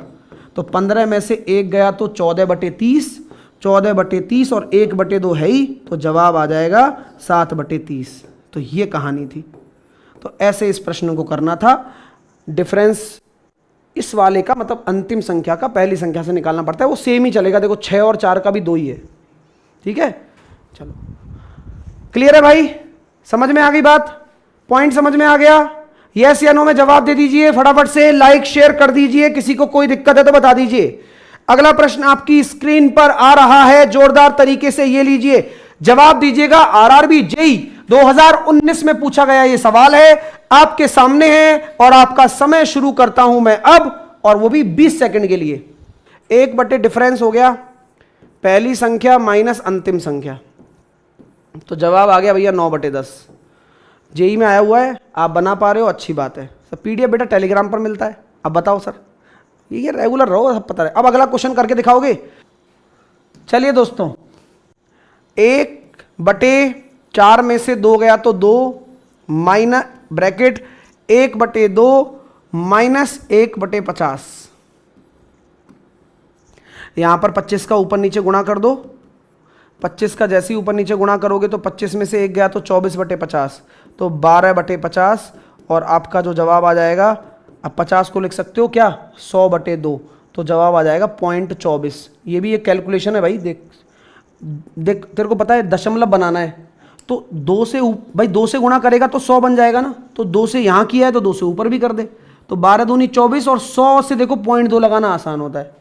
तो 15 में से 1 गया तो 14/30, 14/30 और 1/2 है ही, तो जवाब आ जाएगा 7/30। तो ये कहानी थी। तो ऐसे इस प्रश्न को करना था। डिफरेंस इस वाले का मतलब अंतिम संख्या का पहली संख्या से निकालना पड़ता है, वो सेम ही चलेगा। देखो 6 और 4 का भी 2 ही है, ठीक है। चलो क्लियर है भाई, समझ में आ गई बात, पॉइंट समझ में आ गया। यस या नो में जवाब दे दीजिए फटाफट से, लाइक शेयर कर दीजिए, किसी को कोई दिक्कत है तो बता दीजिए। अगला प्रश्न आपकी स्क्रीन पर आ रहा है, जोरदार तरीके से ये लीजिए, जवाब दीजिएगा। आरआरबी जेईई 2019 में पूछा गया ये सवाल है, आपके सामने है और आपका समय शुरू करता हूं मैं अब, और वो भी 20 सेकंड के लिए। 1 डिफरेंस हो गया, पहली संख्या माइनस अंतिम संख्या, तो जवाब आ गया भैया 9/10। जेई में आया हुआ है, आप बना पा रहे हो, अच्छी बात है। सर पीडीएफ बेटा टेलीग्राम पर मिलता है। अब बताओ सर, ये रेगुलर रहो, सब पता है। अब अगला क्वेश्चन करके दिखाओगे। चलिए दोस्तों, 1/4 में से 2 गया तो 2 माइनस ब्रैकेट 1/2 माइनस 1/50। यहां पर 25 का ऊपर नीचे गुणा कर दो, 25 का जैसे ही ऊपर नीचे गुणा करोगे तो 25 में से 1 गया तो 24/50, तो 12/50। और आपका जो जवाब आ जाएगा, अब 50 को लिख सकते हो क्या 100/2, तो जवाब आ जाएगा 0.24। ये भी एक कैलकुलेशन है भाई। देख देख, तेरे को पता है दशमलव बनाना है, तो 2 से भाई 2 से गुणा करेगा तो 100 बन जाएगा ना, तो 2 से यहाँ किया है तो 2 से ऊपर भी कर दे, तो 12 दूनी 24 और 100 से देखो 0.2 लगाना आसान होता है,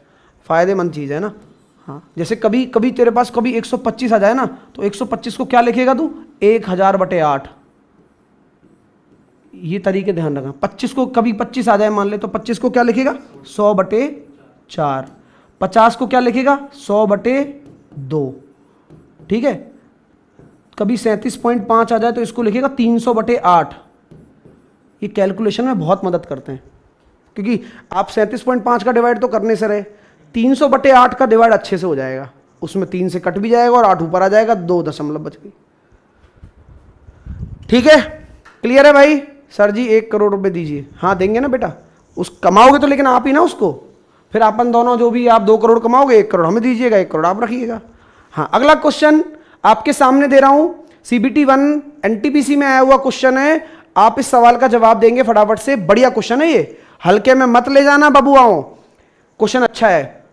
फ़ायदेमंद चीज़ है ना। हाँ जैसे कभी कभी तेरे पास कभी 125 आ जाए ना, तो 125 को क्या लिखेगा तू 1000/8। ये तरीके ध्यान रखना। 25 को कभी 25 आ जाए मान ले, तो 25 को क्या लिखेगा 100/4। 50 को क्या लिखेगा 100/2, ठीक है। कभी 37.5 आ जाए तो इसको लिखेगा 300/8। ये कैलकुलेशन में बहुत मदद करते हैं, क्योंकि आप 37.5 का डिवाइड तो करने से रहे, 300/8 का डिवाइड अच्छे से हो जाएगा, उसमें 3 से कट भी जाएगा और 8 ऊपर आ जाएगा, 2 दशमलव बच गई। ठीक है, क्लियर है भाई। सर जी 1 करोड़ रुपए दीजिए, हाँ देंगे ना बेटा, उस कमाओगे तो लेकिन आप ही ना उसको, फिर अपन दोनों जो भी आप 2 करोड़ कमाओगे 1 करोड़ हमें दीजिएगा, 1 करोड़ आप रखिएगा। हाँ अगला क्वेश्चन आपके सामने दे रहा हूं, CBT 1 NTPC में आया हुआ क्वेश्चन है। आप इस सवाल का जवाब देंगे फटाफट से, बढ़िया क्वेश्चन है ये, हल्के में मत ले जाना बबुआओं, क्वेश्चन अच्छा है।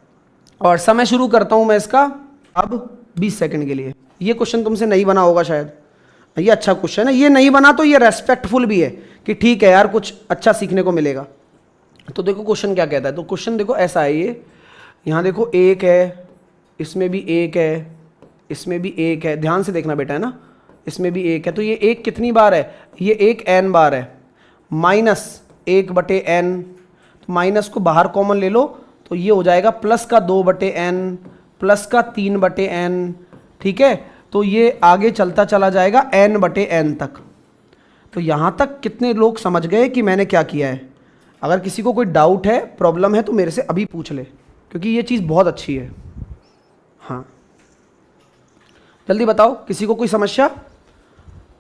और समय शुरू करता हूं मैं इसका अब 20 सेकंड के लिए। ये क्वेश्चन तुमसे नहीं बना होगा शायद, ये अच्छा क्वेश्चन है, ये नहीं बना तो ये रेस्पेक्टफुल भी है कि ठीक है यार कुछ अच्छा सीखने को मिलेगा। तो देखो क्वेश्चन क्या कहता है, तो क्वेश्चन देखो ऐसा है, ये यहाँ देखो 1 है, इसमें भी 1 है, इसमें भी 1 है, ध्यान से देखना बेटा है ना, इसमें भी 1 है, तो ये 1 कितनी बार है, ये 1 n बार है, माइनस 1/n, तो माइनस को बाहर कॉमन ले लो तो ये हो जाएगा प्लस का 2/n प्लस का 3/n, ठीक है। तो ये आगे चलता चला जाएगा n/n तक। तो यहाँ तक कितने लोग समझ गए कि मैंने क्या किया है? अगर किसी को कोई डाउट है, प्रॉब्लम है तो मेरे से अभी पूछ ले, क्योंकि ये चीज़ बहुत अच्छी है। हाँ, जल्दी बताओ, किसी को कोई समस्या?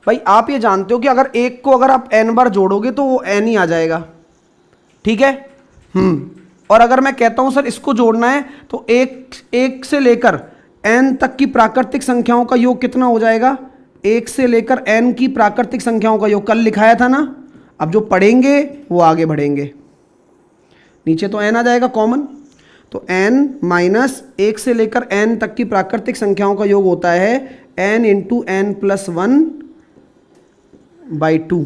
भाई आप ये जानते हो कि अगर एक को अगर आप n बार जोड़ोगे तो वो n ही आ जाएगा, ठीक है। और अगर मैं कहता हूं सर इसको जोड़ना है तो एक से लेकर n तक की प्राकृतिक संख्याओं का योग कितना हो जाएगा? 1 से लेकर n की प्राकृतिक संख्याओं का योग, कल लिखाया था ना। अब जो पढ़ेंगे वो आगे बढ़ेंगे। नीचे तो n आ जाएगा कॉमन, तो n माइनस 1 से लेकर n तक की प्राकृतिक संख्याओं का योग होता है n इंटू n प्लस 1/2,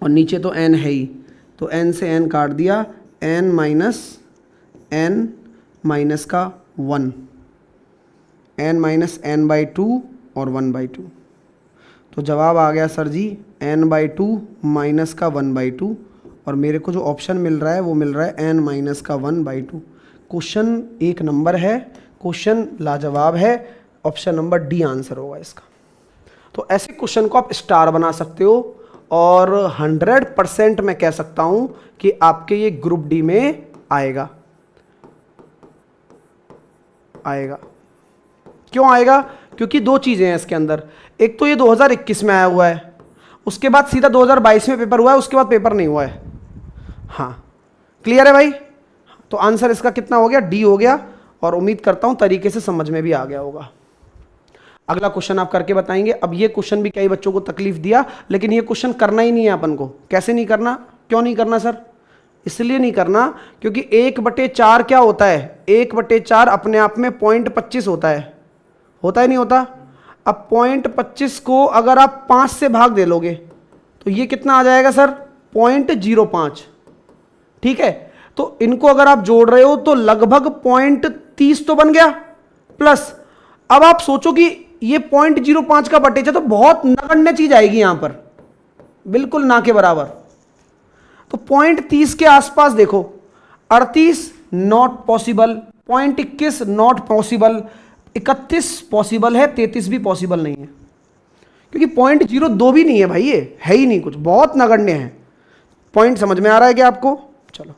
और नीचे तो n है ही, तो n से n काट दिया, n माइनस n माइनस का 1, n माइनस n/2 और 1/2। तो जवाब आ गया सर जी n/2 माइनस का 1/2, और मेरे को जो ऑप्शन मिल रहा है वो मिल रहा है n माइनस का 1/2। क्वेश्चन एक नंबर है, क्वेश्चन लाजवाब है, ऑप्शन नंबर डी आंसर होगा इसका। तो ऐसे क्वेश्चन को आप स्टार बना सकते हो, और 100% मैं कह सकता हूं कि आपके ये ग्रुप डी में आएगा। क्यों आएगा? क्योंकि दो चीजें हैं इसके अंदर, एक तो ये 2021 में आया हुआ है, उसके बाद सीधा 2022 में पेपर हुआ है, उसके बाद पेपर नहीं हुआ है। हाँ, क्लियर है भाई? तो आंसर इसका कितना हो गया? डी हो गया, और उम्मीद करता हूं तरीके से समझ में भी आ गया होगा। अगला क्वेश्चन आप करके बताएंगे। अब ये क्वेश्चन भी कई बच्चों को तकलीफ दिया, लेकिन ये क्वेश्चन करना ही नहीं है अपन को। कैसे नहीं करना? क्यों नहीं करना सर? इसलिए नहीं करना क्योंकि 1/4 क्या होता है? 1/4 अपने आप में 0.25 होता है ही नहीं होता? अब 0.25 को अगर आप 5 से भाग दे लोगे तो ये कितना आ जाएगा सर? 0.05, ठीक है। तो इनको अगर आप जोड़ रहे हो तो लगभग 0.30 तो बन गया, प्लस अब आप सोचो कि ये 0.05 का बटेजा तो बहुत नगण्य चीज आएगी यहां पर, बिल्कुल ना के बराबर। तो 0.30 के आसपास देखो, 38 not possible, 0.21 not possible, 31 possible है, 33 भी पॉसिबल नहीं है, क्योंकि 0.02 भी नहीं है भाई, ये है ही नहीं कुछ, बहुत नगण्य है। पॉइंट समझ में आ रहा है क्या आपको? चलो,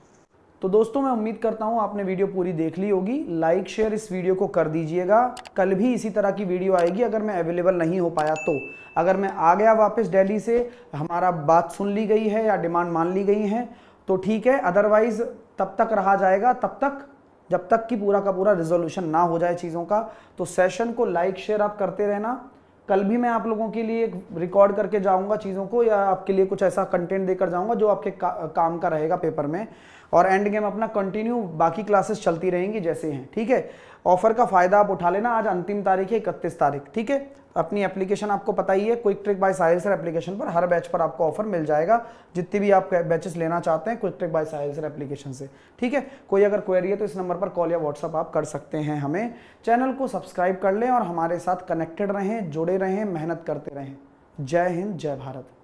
तो दोस्तों मैं उम्मीद करता हूं आपने वीडियो पूरी देख ली होगी। लाइक शेयर इस वीडियो को कर दीजिएगा। कल भी इसी तरह की वीडियो आएगी अगर मैं अवेलेबल नहीं हो पाया तो। अगर मैं आ गया वापस दिल्ली से, हमारा बात सुन ली गई है या डिमांड मान ली गई है तो ठीक है, अदरवाइज तब तक रहा जाएगा, तब तक जब तक कि पूरा का पूरा रिजोल्यूशन ना हो जाए चीज़ों का। तो सेशन को लाइक शेयर आप करते रहना। कल भी मैं आप लोगों के लिए रिकॉर्ड करके जाऊंगा चीज़ों को, या आपके लिए कुछ ऐसा कंटेंट देकर जाऊंगा जो आपके काम का रहेगा पेपर में। और एंड गेम अपना कंटिन्यू बाकी क्लासेस चलती रहेंगी जैसे हैं, ठीक है। ऑफर का फायदा आप उठा लेना। आज अंतिम तारीख है 31 तारीख, ठीक है। अपनी एप्लीकेशन आपको पता ही है, क्विक ट्रिक बाय साहिल सर एप्लीकेशन पर हर बैच पर आपको ऑफर मिल जाएगा, जितनी भी आप बैचेस लेना चाहते हैं क्विक ट्रिक बाय साहिल सर एप्लीकेशन से, ठीक है। कोई अगर क्वेरी है तो इस नंबर पर कॉल या व्हाट्सअप आप कर सकते हैं हमें। चैनल को सब्सक्राइब कर लें और हमारे साथ कनेक्टेड रहें, जुड़े रहें, मेहनत करते रहें। जय हिंद, जय भारत।